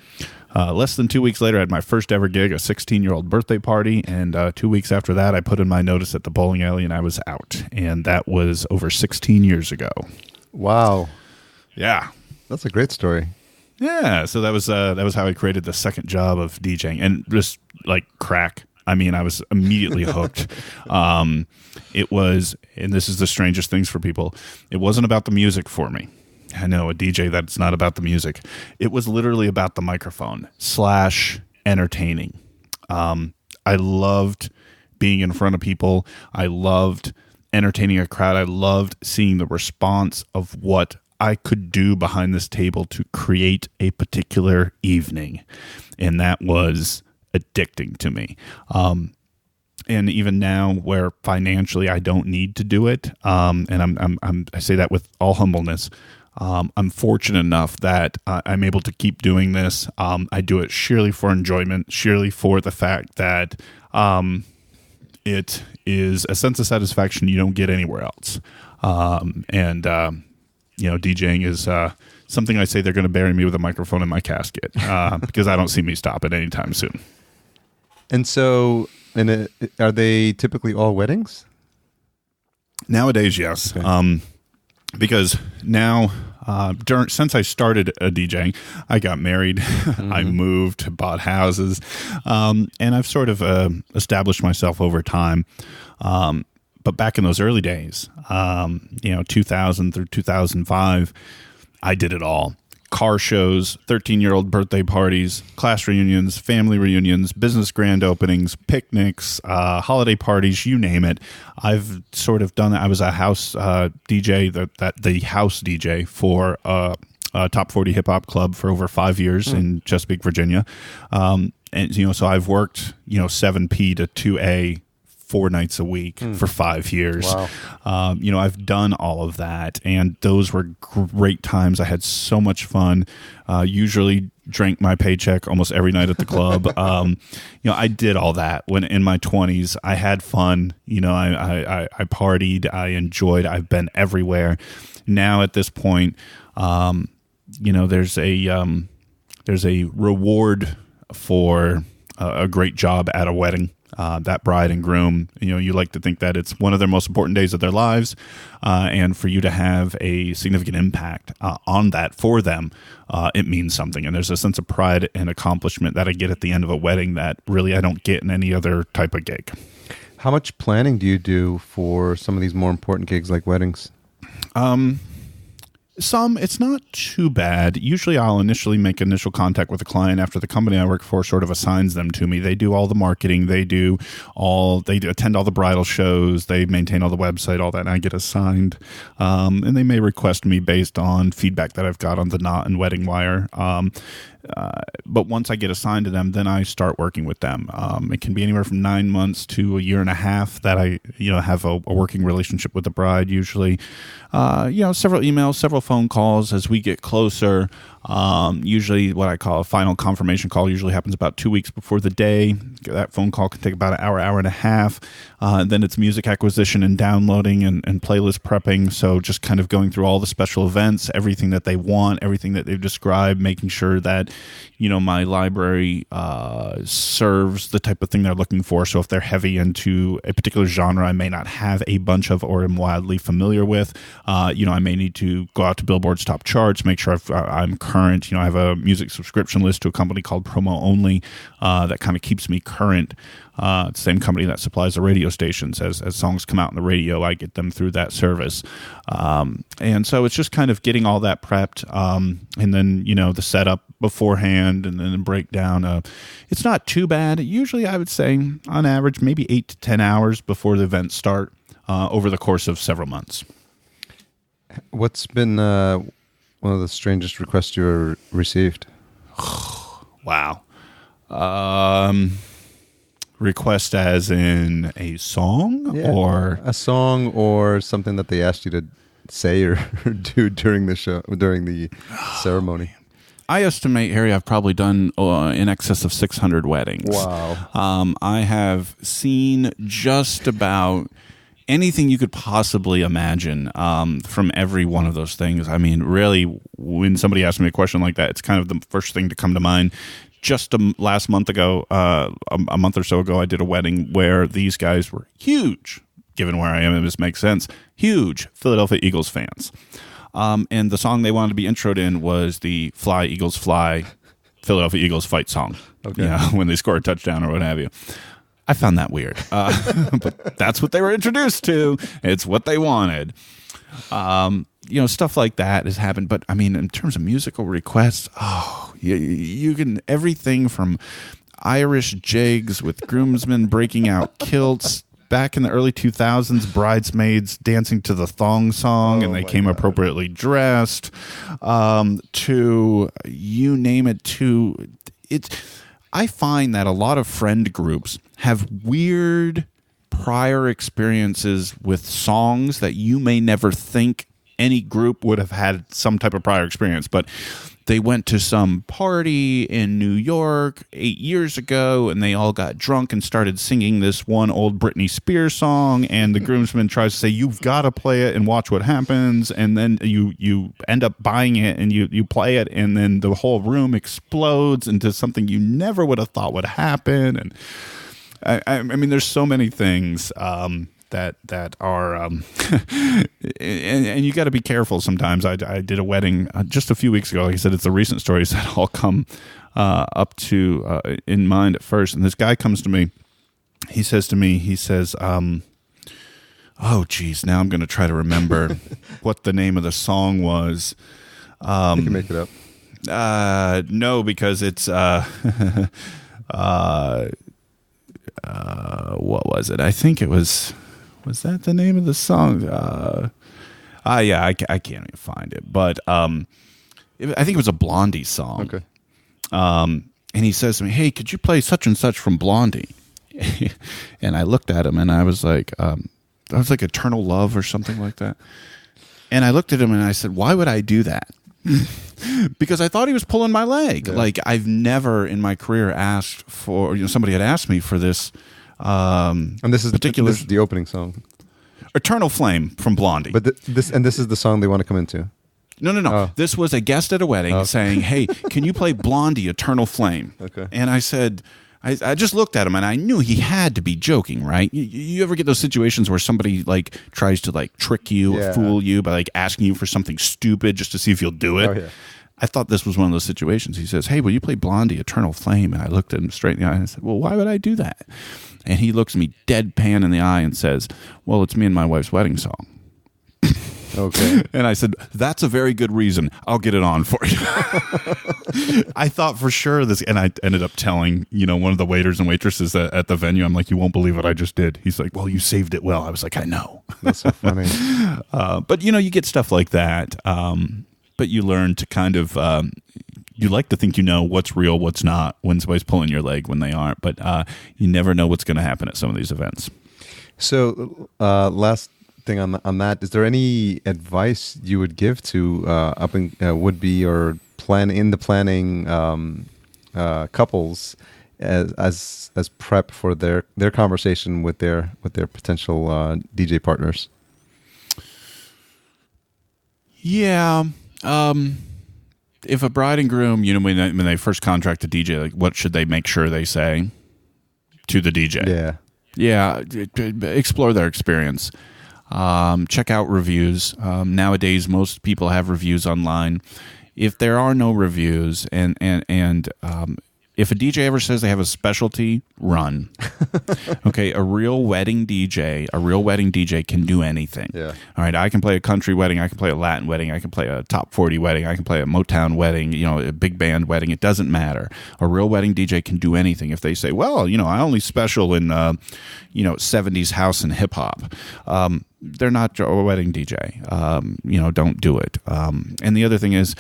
Less than 2 weeks later, I had my first ever gig, a 16-year-old birthday party. And 2 weeks after that, I put in my notice at the bowling alley and I was out. And that was over 16 years ago. Wow. Yeah. That's a great story. Yeah, so that was how I created the second job of DJing, and just like crack. I mean, I was immediately hooked. It was, and this is the strangest things for people, it wasn't about the music for me. I know a DJ that's not about the music. It was literally about the microphone / entertaining. I loved being in front of people. I loved entertaining a crowd. I loved seeing the response of what I could do behind this table to create a particular evening. And that was addicting to me. And even now, where financially I don't need to do it, and I say that with all humbleness, I'm fortunate enough that I'm able to keep doing this. I do it sheerly for enjoyment, sheerly for the fact that it is a sense of satisfaction you don't get anywhere else. DJing is something I say they're going to bury me with a microphone in my casket because I don't see me stopping anytime soon. And so, are they typically all weddings? Nowadays, yes. Okay. Because now, since I started DJing, I got married, I moved, bought houses, and I've sort of established myself over time. But back in those early days, 2000 through 2005, I did it all. Car shows, 13-year-old birthday parties, class reunions, family reunions, business grand openings, picnics, holiday parties, you name it. I've sort of done that. I was a house DJ, the house DJ for a top 40 hip-hop club for over 5 years in Chesapeake, Virginia. So I've worked, 7P to 2A 4 nights a week for 5 years. Wow. I've done all of that, and those were great times. I had so much fun. Usually drank my paycheck almost every night at the club. I did all that when in my 20s. I had fun. I partied. I enjoyed. I've been everywhere. Now at this point, there's a reward for a great job at a wedding. That bride and groom, you like to think that it's one of their most important days of their lives, and for you to have a significant impact on that for them, it means something. And there's a sense of pride and accomplishment that I get at the end of a wedding that really I don't get in any other type of gig. How much planning do you do for some of these more important gigs like weddings? It's not too bad. Usually I'll initially make initial contact with the client after the company I work for sort of assigns them to me. They do all the marketing. They attend all the bridal shows. They maintain all the website, all that, and I get assigned. And they may request me based on feedback that I've got on the Knot and Wedding Wire. But once I get assigned to them, then I start working with them. It can be anywhere from 9 months to a year and a half that I, have a working relationship with the bride. Usually, several emails, several phone calls as we get closer. Usually, what I call a final confirmation call usually happens about 2 weeks before the day. That phone call can take about an hour, hour and a half. Then it's music acquisition and downloading and playlist prepping. So just kind of going through all the special events, everything that they want, everything that they've described, making sure that my library serves the type of thing they're looking for. So if they're heavy into a particular genre I may not have a bunch of or am wildly familiar with, I may need to go out to Billboard's top charts, make sure I'm current. I have a music subscription list to a company called Promo Only that kind of keeps me current. It's the same company that supplies the radio stations. As songs come out on the radio, I get them through that service. And so it's just kind of getting all that prepped, and then, the setup beforehand and then the breakdown. It's not too bad. Usually I would say on average maybe 8 to 10 hours before the events start over the course of several months. What's been one of the strangest requests you ever received? Wow. Request as in a song? Yeah, or a song or something that they asked you to say or do during the show, during the ceremony? I estimate, Harry, I've probably done in excess of 600 weddings. Wow. I have seen just about anything you could possibly imagine from every one of those things. I mean, really, when somebody asks me a question like that, it's kind of the first thing to come to mind. Just last month ago, a month or so ago, I did a wedding where these guys were huge, given where I am, this makes sense, huge Philadelphia Eagles fans. And the song they wanted to be introed in was the Fly, Eagles, Fly, Philadelphia Eagles fight song. Okay. When they score a touchdown or what have you. I found that weird. But that's what they were introduced to. It's what they wanted. Stuff like that has happened. But, I mean, in terms of musical requests, you can everything from Irish jigs with groomsmen breaking out kilts. Back in the early 2000s, bridesmaids dancing to the thong song, and they came appropriately dressed, to you name it, to it. I find that a lot of friend groups have weird prior experiences with songs that you may never think any group would have had some type of prior experience, but they went to some party in New York 8 years ago, and they all got drunk and started singing this one old Britney Spears song, and the groomsman tries to say, you've got to play it and watch what happens, and then you end up buying it, and you play it, and then the whole room explodes into something you never would have thought would happen. And I mean, there's so many things that are, and you got to be careful sometimes. I did a wedding just a few weeks ago. Like I said, it's the recent stories that all come up to in mind at first. And this guy comes to me. He says, oh, geez, now I'm going to try to remember what the name of the song was. You can make it up. No, because it's what was it? I think it was that the name of the song? Yeah, I can't even find it. But I think it was a Blondie song. Okay. And he says to me, hey, could you play such and such from Blondie? And I looked at him and I was like, Eternal Love or something like that. And I looked at him and I said, why would I do that? Because I thought he was pulling my leg. Yeah. Like, I've never in my career asked for, somebody had asked me for this. And this is the opening song. Eternal Flame from Blondie. But this is the song they want to come into. No. Oh. This was a guest at a wedding saying, hey, can you play Blondie, Eternal Flame? Okay. And I said, I just looked at him and I knew he had to be joking, right? You ever get those situations where somebody like tries to like trick you or fool you by like asking you for something stupid just to see if you'll do it? Oh, yeah. I thought this was one of those situations. He says, hey, will you play Blondie, Eternal Flame? And I looked at him straight in the eye and I said, well, why would I do that? And he looks me deadpan in the eye and says, well, it's me and my wife's wedding song. Okay. And I said, that's a very good reason. I'll get it on for you. I thought for sure this, and I ended up telling, one of the waiters and waitresses at the venue, I'm like, you won't believe what I just did. He's like, well, you saved it well. I was like, I know. That's so funny. But, you get stuff like that. But you learn to kind of, you like to think you know what's real, what's not, when somebody's pulling your leg when they aren't. But you never know what's going to happen at some of these events. So last thing on that, is there any advice you would give to would-be or planning couples as prep for their conversation with their potential DJ partners? Yeah. If a bride and groom, when they first contract a DJ, like, what should they make sure they say to the DJ? Yeah. Explore their experience. Check out reviews. Nowadays, most people have reviews online. If there are no reviews, and if a DJ ever says they have a specialty, run. Okay, a real wedding DJ can do anything. Yeah. All right, I can play a country wedding, I can play a Latin wedding, I can play a top 40 wedding, I can play a Motown wedding, a big band wedding. It doesn't matter. A real wedding DJ can do anything. If they say, well, I only special in 70s house and hip hop. They're not a wedding DJ. Don't do it. And the other thing is,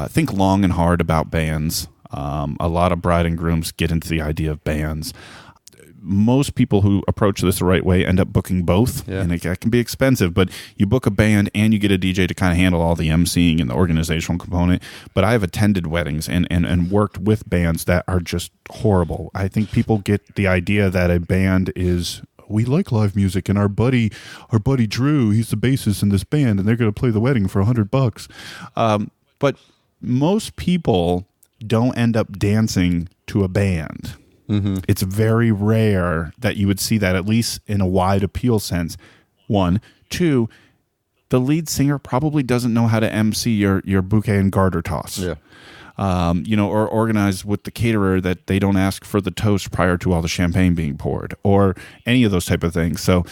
think long and hard about bands. A lot of bride and grooms get into the idea of bands. Most people who approach this the right way end up booking both, and it can be expensive, but you book a band and you get a DJ to kind of handle all the emceeing and the organizational component. But I have attended weddings and worked with bands that are just horrible. I think people get the idea that a band is, we like live music, and our buddy Drew, he's the bassist in this band, and they're going to play the wedding for $100. But most people don't end up dancing to a band. Mm-hmm. It's very rare that you would see that, at least in a wide appeal sense. 1. 2, the lead singer probably doesn't know how to MC your bouquet and garter toss. Yeah. Or organize with the caterer that they don't ask for the toast prior to all the champagne being poured, or any of those type of things. So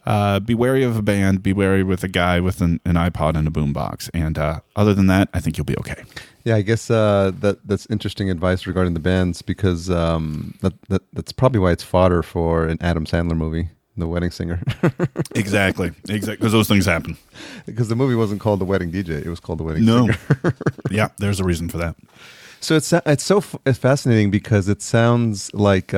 be wary of a band, be wary with a guy with an iPod and a boombox. And other than that, I think you'll be okay. Yeah, I guess that's interesting advice regarding the bands, because that's probably why it's fodder for an Adam Sandler movie, The Wedding Singer. Exactly, because those things happen. Because the movie wasn't called The Wedding DJ; it was called The Wedding Singer. Yeah, there's a reason for that. So it's fascinating, because it sounds like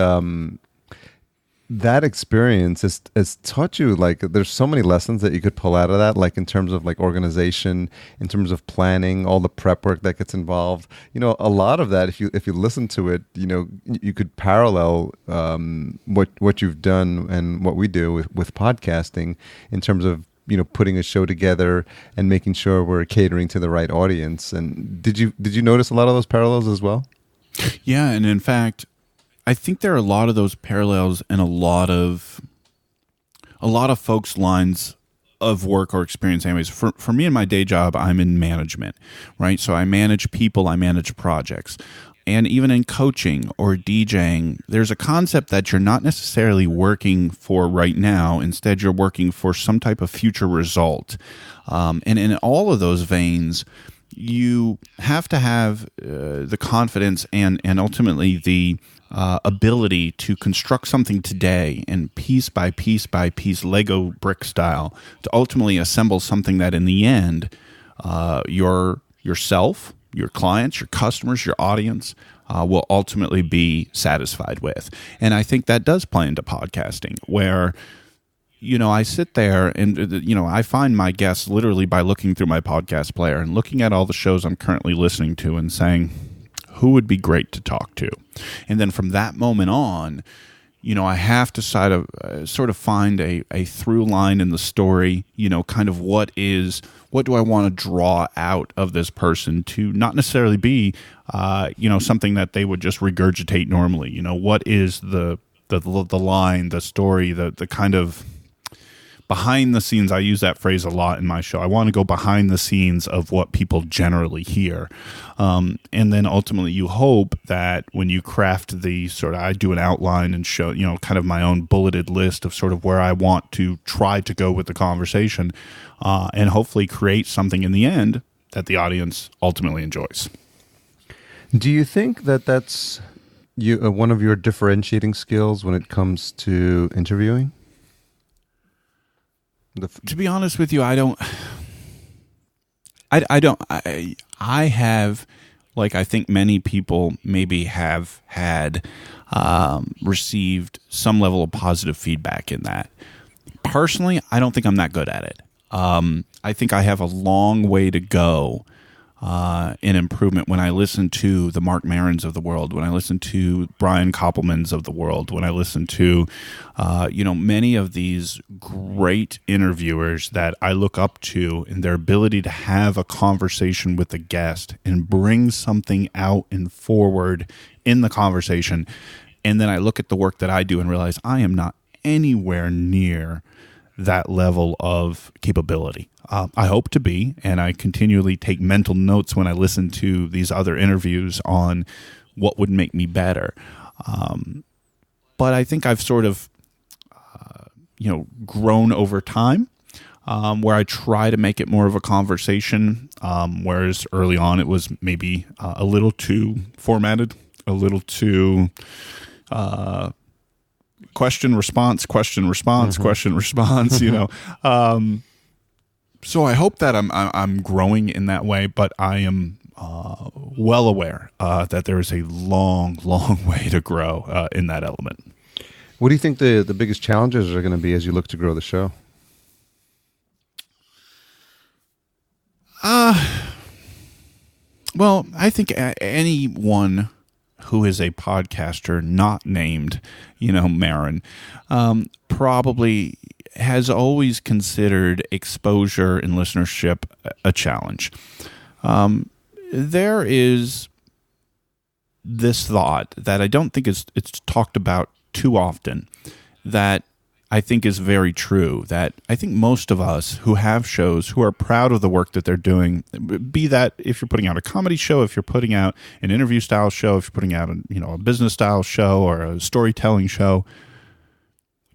that experience has taught you, like, there's so many lessons that you could pull out of that, like in terms of like organization, in terms of planning, all the prep work that gets involved. A lot of that, if you listen to it, you could parallel what you've done and what we do with podcasting, in terms of putting a show together and making sure we're catering to the right audience. And did you notice a lot of those parallels as well? Yeah, and in fact, I think there are a lot of those parallels in a lot of folks' lines of work or experience. Anyways, for me in my day job, I'm in management, right? So I manage people, I manage projects. And even in coaching or DJing, there's a concept that you're not necessarily working for right now. Instead, you're working for some type of future result. And in all of those veins, you have to have the confidence and ultimately the ability to construct something today, and piece by piece by piece, Lego brick style, to ultimately assemble something that in the end, yourself, your clients, your customers, your audience, will ultimately be satisfied with. And I think that does play into podcasting, where I sit there and, I find my guests literally by looking through my podcast player and looking at all the shows I'm currently listening to and saying, who would be great to talk to? And then from that moment on, I have to sort of find a through line in the story, kind of what do I want to draw out of this person to not necessarily be, something that they would just regurgitate normally. What is the line, the story, the kind of behind the scenes. I use that phrase a lot in my show. I want to go behind the scenes of what people generally hear. And then ultimately you hope that when you craft I do an outline and show, kind of my own bulleted list of sort of where I want to try to go with the conversation, and hopefully create something in the end that the audience ultimately enjoys. Do you think that that's one of your differentiating skills when it comes to interviewing? To be honest with you, I don't. I have, like I think many people maybe have had, received some level of positive feedback in that. Personally, I don't think I'm that good at it. I think I have a long way to go in improvement when I listen to the Mark Marons of the world, when I listen to Brian Koppelmans of the world, when I listen to, many of these great interviewers that I look up to in their ability to have a conversation with the guest and bring something out and forward in the conversation. And then I look at the work that I do and realize I am not anywhere near that level of capability. I hope to be, and I continually take mental notes when I listen to these other interviews on what would make me better. But I think I've sort of, grown over time, where I try to make it more of a conversation, whereas early on it was maybe a little too formatted, a little too question response, mm-hmm. question response. So I hope that I'm growing in that way, but I am well aware that there is a long, long way to grow in that element. What do you think the biggest challenges are going to be as you look to grow the show? Well, I think anyone who is a podcaster not named, Maron, probably has always considered exposure and listenership a challenge. There is this thought that I don't think it's talked about too often, that I think is very true, that I think most of us who have shows, who are proud of the work that they're doing, be that if you're putting out a comedy show, if you're putting out an interview style show, if you're putting out a business style show or a storytelling show,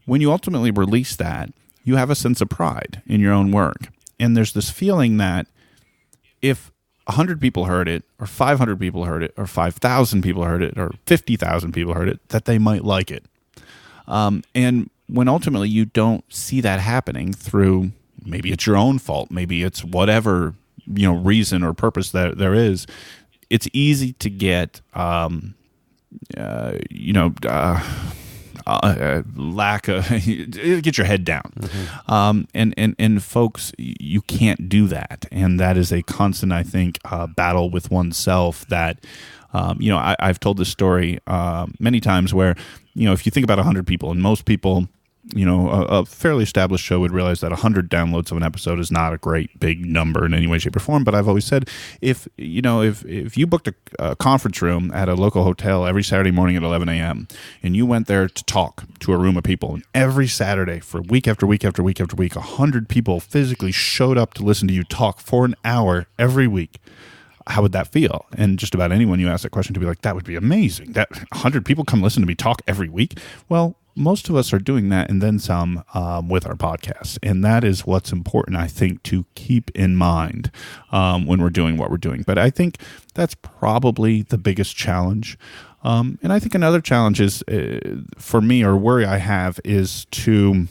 when you ultimately release that, you have a sense of pride in your own work. And there's this feeling that if 100 people heard it, or 500 people heard it, or 5,000 people heard it, or 50,000 people heard it, that they might like it. And when ultimately you don't see that happening through, maybe it's your own fault, maybe it's whatever, reason or purpose that there is, it's easy to get, lack of get your head down. Mm-hmm. And folks, you can't do that, and that is a constant, I think, battle with oneself that I've told this story many times where if you think about 100 people, and most people, a fairly established show would realize that 100 downloads of an episode is not a great big number in any way, shape, or form. But I've always said, if you booked a conference room at a local hotel every Saturday morning at 11 a.m. and you went there to talk to a room of people, and every Saturday for week after week after week after week, 100 people physically showed up to listen to you talk for an hour every week, how would that feel? And just about anyone you ask that question to be like, that would be amazing. That 100 people come listen to me talk every week. Well, most of us are doing that and then some with our podcasts. And that is what's important, I think, to keep in mind when we're doing what we're doing. But I think that's probably the biggest challenge. And I think another challenge is, for me, or worry I have, is to,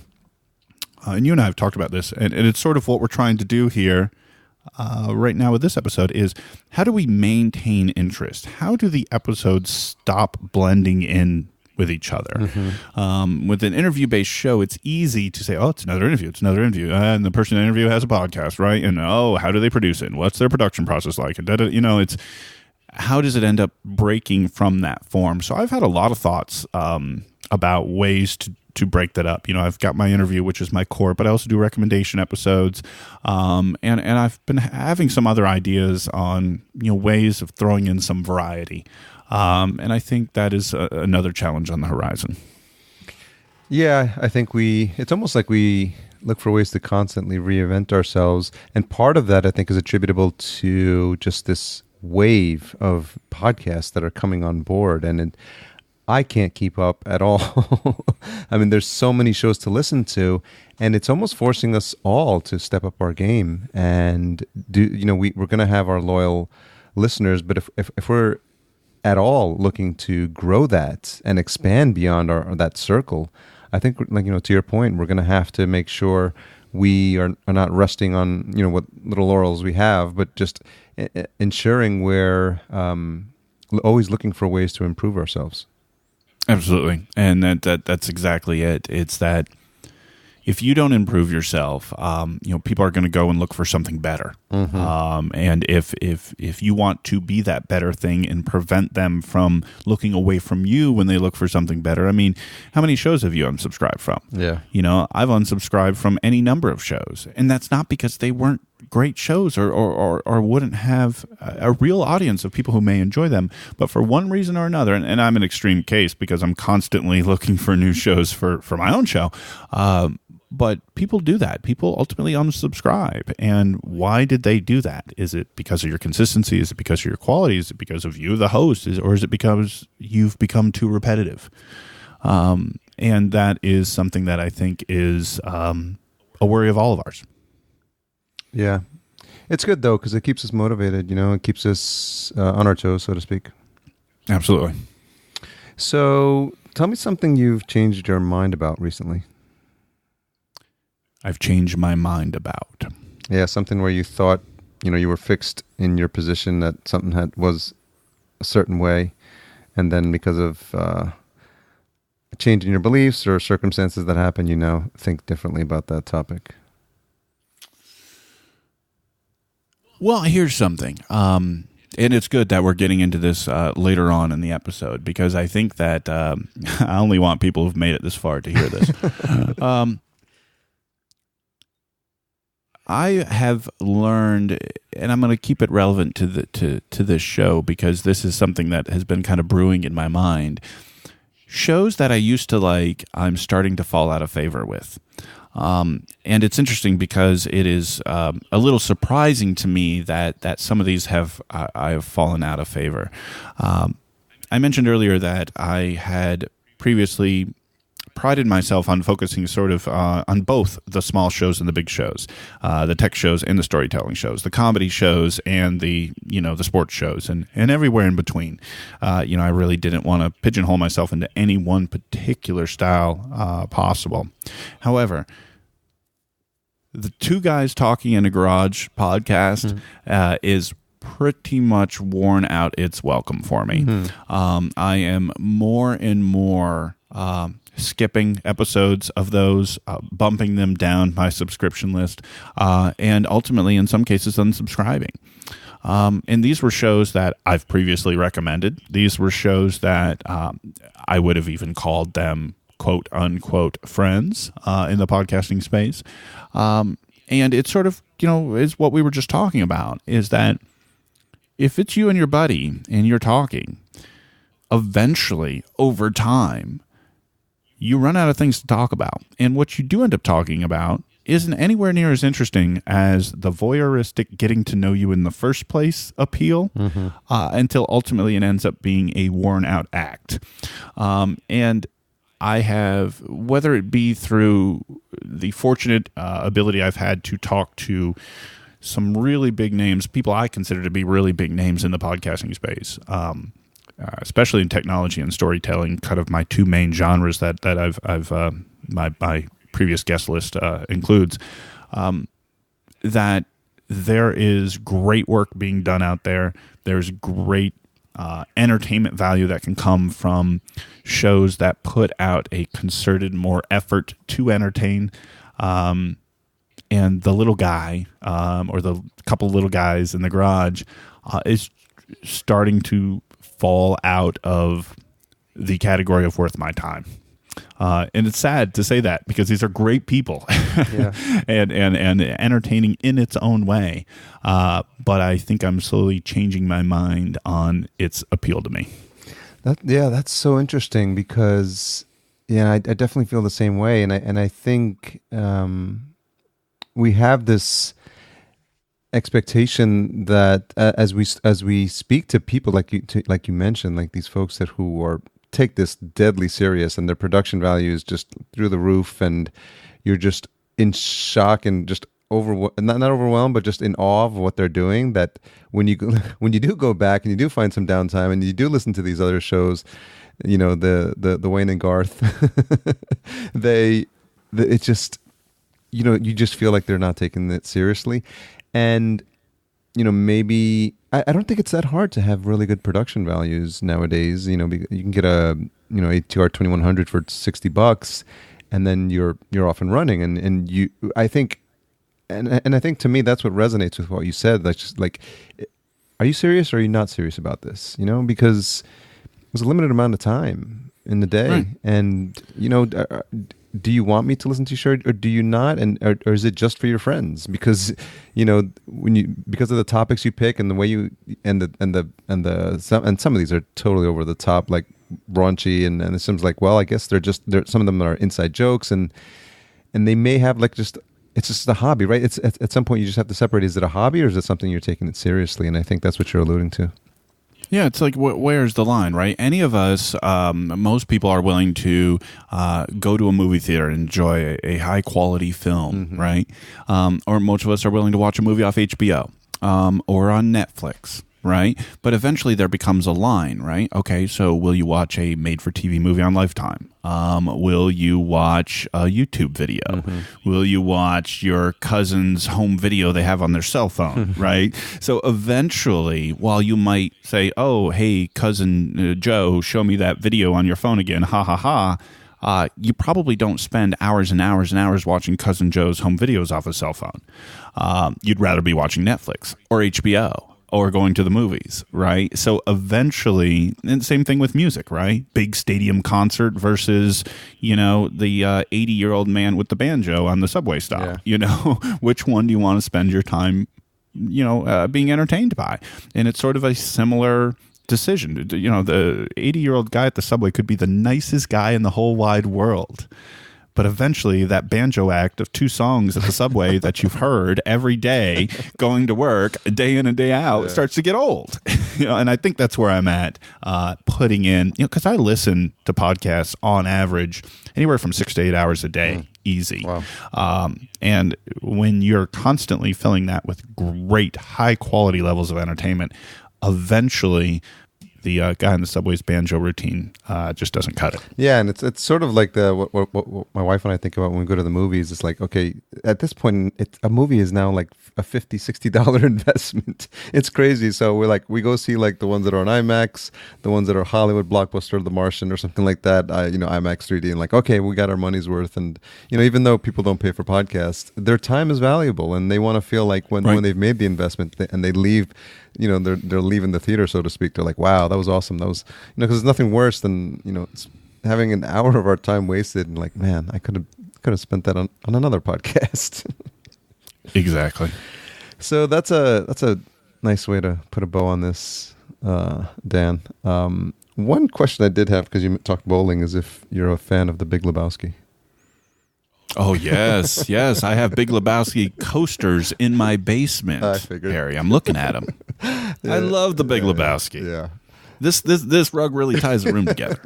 and you and I have talked about this, and it's sort of what we're trying to do here right now with this episode is, how do we maintain interest? How do the episodes stop blending in with each other? With an interview-based show, it's easy to say, oh, it's another interview, and the person in the interview has a podcast, right? And oh, how do they produce it? And what's their production process like? And it's how does it end up breaking from that form? So I've had a lot of thoughts about ways to break that up. I've got my interview, which is my core, but I also do recommendation episodes, and I've been having some other ideas on ways of throwing in some variety. And I think that is another challenge on the horizon. Yeah, I think it's almost like we look for ways to constantly reinvent ourselves. And part of that, I think, is attributable to just this wave of podcasts that are coming on board. And I can't keep up at all. I mean, there's so many shows to listen to, and it's almost forcing us all to step up our game and do, we're going to have our loyal listeners, but if we're at all looking to grow that and expand beyond that circle, I think, to your point, we're going to have to make sure we are not resting on, what little laurels we have, but just ensuring we're always looking for ways to improve ourselves. Absolutely. And that's exactly it. It's that if you don't improve yourself, people are going to go and look for something better. And if you want to be that better thing and prevent them from looking away from you when they look for something better, I mean, how many shows have you unsubscribed from? Yeah. I've unsubscribed from any number of shows, and that's not because they weren't great shows or wouldn't have a real audience of people who may enjoy them, but for one reason or another, and I'm an extreme case because I'm constantly looking for new shows for my own show, but people do that. People ultimately unsubscribe. And why did they do that? Is it because of your consistency? Is it because of your quality? Is it because of you, the host? Or is it because you've become too repetitive? And that is something that I think is a worry of all of ours. Yeah. It's good, though, because it keeps us motivated. It keeps us on our toes, so to speak. Absolutely. So tell me something you've changed your mind about recently. I've changed my mind about. Yeah, something where you thought, you were fixed in your position, that something was a certain way, and then because of a change in your beliefs or circumstances that happen, you now think differently about that topic. Well, here's something. And it's good that we're getting into this later on in the episode, because I think that I only want people who've made it this far to hear this. I have learned, and I'm going to keep it relevant to this show because this is something that has been kind of brewing in my mind. Shows that I used to like, I'm starting to fall out of favor with. And it's interesting because it is a little surprising to me that some of these I have fallen out of favor. I mentioned earlier that I had previously prided myself on focusing sort of on both the small shows and the big shows, the tech shows and the storytelling shows, the comedy shows and the sports shows, and everywhere in between. I really didn't want to pigeonhole myself into any one particular style possible. However, the Two Guys Talking in a Garage podcast is pretty much worn out its welcome for me. I am more and more skipping episodes of those, bumping them down my subscription list, and ultimately, in some cases, unsubscribing. And these were shows that I've previously recommended. These were shows that I would have even called them quote unquote friends in the podcasting space. And it's sort of, is what we were just talking about, is that if it's you and your buddy and you're talking, eventually, over time, you run out of things to talk about. And what you do end up talking about isn't anywhere near as interesting as the voyeuristic getting to know you in the first place appeal, until ultimately it ends up being a worn out act. And I have, whether it be through the fortunate ability I've had to talk to some really big names, people I consider to be really big names in the podcasting space, especially in technology and storytelling, kind of my two main genres that I've my previous guest list includes, that there is great work being done out there. There's great entertainment value that can come from shows that put out a concerted more effort to entertain. And the little guy, or the couple little guys in the garage, is starting to fall out of the category of worth my time. And it's sad to say that because these are great people and entertaining in its own way. But I think I'm slowly changing my mind on its appeal to me. That's so interesting because I definitely feel the same way. And I think we have this expectation that as we speak to people like you mentioned, like these folks who take this deadly serious and their production value is just through the roof, and you're just in shock and just not overwhelmed, but just in awe of what they're doing. That when you do go back and you do find some downtime and you do listen to these other shows, the Wayne and Garth, it just you just feel like they're not taking it seriously. And, maybe I don't think it's that hard to have really good production values nowadays. You can get a ATR 2100 for $60 and then you're off and running. I think to me, that's what resonates with what you said. That's just like, are you serious or are you not serious about this? Because there's a limited amount of time in the day. Right. And, do you want me to listen to your show or do you not? Or is it just for your friends? Because because of the topics you pick and the way you some of these are totally over the top, like raunchy, and it seems like, well, I guess they're some of them are inside jokes and they may have it's just a hobby, right? It's at some point you just have to separate. Is it a hobby or is it something you're taking it seriously? And I think that's what you're alluding to. Yeah, it's like, where's the line, right? Any of us, most people are willing to go to a movie theater and enjoy a high-quality film, mm-hmm. right? Or most of us are willing to watch a movie off HBO or on Netflix, right? But eventually there becomes a line, right? Okay, so will you watch a made-for-TV movie on Lifetime? Will you watch a YouTube video? Mm-hmm. Will you watch your cousin's home video they have on their cell phone, right? So eventually, while you might say, oh, hey, cousin Joe, show me that video on your phone again, ha, ha, ha, you probably don't spend hours and hours and hours watching Cousin Joe's home videos off a cell phone. You'd rather be watching Netflix or HBO. Or going to the movies, right? So eventually, and same thing with music, right? Big stadium concert versus, the 80-year-old man with the banjo on the subway stop. Yeah. Which one do you want to spend your time, being entertained by? And it's sort of a similar decision. The 80-year-old guy at the subway could be the nicest guy in the whole wide world. But eventually that banjo act of 2 songs at the subway that you've heard every day going to work day in and day out starts to get old. And I think that's where I'm at, putting in, because I listen to podcasts on average anywhere from 6 to 8 hours a day. Easy. Wow. And when you're constantly filling that with great high quality levels of entertainment, eventually the guy in the subway's banjo routine just doesn't cut it. Yeah, and it's sort of like what my wife and I think about when we go to the movies. It's like, okay, at this point, a movie is now like a $50, $60 investment. It's crazy. So we go see like the ones that are on IMAX, the ones that are Hollywood Blockbuster, The Martian, or something like that. IMAX 3D, and like, okay, we got our money's worth. And even though people don't pay for podcasts, their time is valuable, and they want to feel like when they've made the investment and they leave. They're leaving the theater, so to speak. They're like, wow, that was awesome. That was, because there's nothing worse than, having an hour of our time wasted and like, man, I could have spent that on another podcast. Exactly. So that's a nice way to put a bow on this, Dan. One question I did have, because you talked bowling, is if you're a fan of The Big Lebowski. Oh, yes. Yes. I have Big Lebowski coasters in my basement. I figured. Harry, I'm looking at them. I love The Big Lebowski. Yeah. This rug really ties the room together.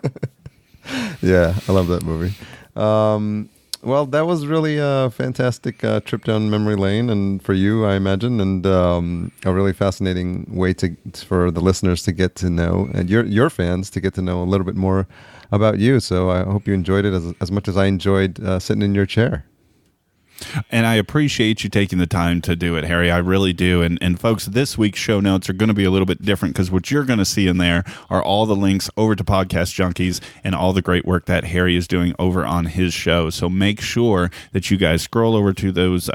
Yeah, I love that movie. Well, that was really a fantastic trip down memory lane, and for you, I imagine, and a really fascinating way for the listeners to get to know, and your fans to get to know a little bit more about you. So I hope you enjoyed it as much as I enjoyed sitting in your chair. And I appreciate you taking the time to do it, Harry. I really do. And folks, this week's show notes are going to be a little bit different because what you're going to see in there are all the links over to Podcast Junkies and all the great work that Harry is doing over on his show. So make sure that you guys scroll over to those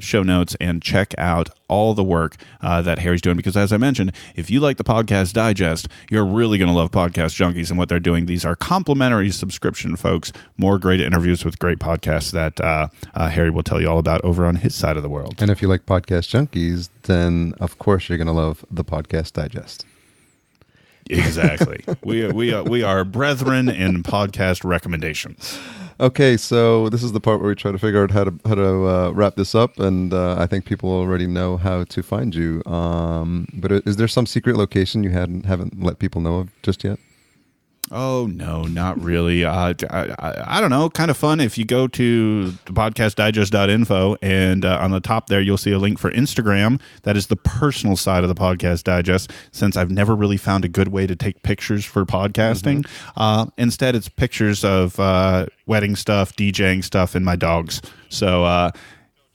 show notes and check out all the work that Harry's doing. Because as I mentioned, if you like the Podcast Digest, you're really going to love Podcast Junkies and what they're doing. These are complimentary subscription folks. More great interviews with great podcasts that Harry will tell you all about over on his side of the world. And if you like Podcast Junkies, then of course you're going to love the Podcast Digest. Exactly. we are brethren in podcast recommendations. Okay, so this is the part where we try to figure out how to wrap this up, and I think people already know how to find you. But is there some secret location you haven't let people know of just yet? Oh, no, not really. I don't know. Kind of fun. If you go to podcastdigest.info and on the top there, you'll see a link for Instagram. That is the personal side of the Podcast Digest, since I've never really found a good way to take pictures for podcasting. Mm-hmm. Instead, it's pictures of wedding stuff, DJing stuff, and my dogs. So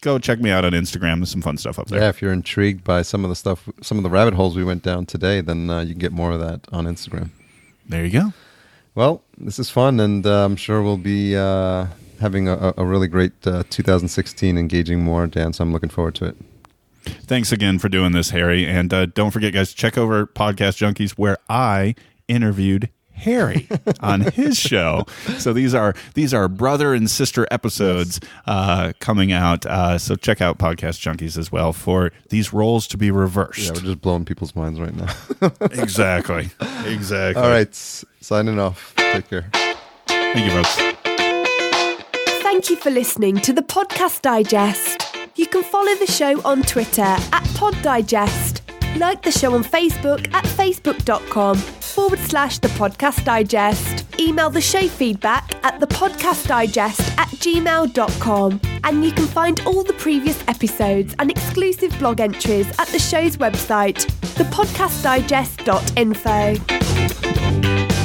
go check me out on Instagram. There's some fun stuff up there. Yeah, if you're intrigued by some of the rabbit holes we went down today, then you can get more of that on Instagram. There you go. Well, this is fun, and I'm sure we'll be having a really great 2016, engaging more, Dan, so I'm looking forward to it. Thanks again for doing this, Harry. And don't forget, guys, check over Podcast Junkies, where I interviewed Harry on his show. So these are brother and sister episodes coming out. So check out Podcast Junkies as well for these roles to be reversed. Yeah, we're just blowing people's minds right now. Exactly. All right, signing off. Take care. Thank you, folks. Thank you for listening to the Podcast Digest. You can follow the show on Twitter at PodDigest. Like the show on Facebook at facebook.com/The Podcast Digest. Email the show feedback at thepodcastdigest@gmail.com. And you can find all the previous episodes and exclusive blog entries at the show's website, thepodcastdigest.info.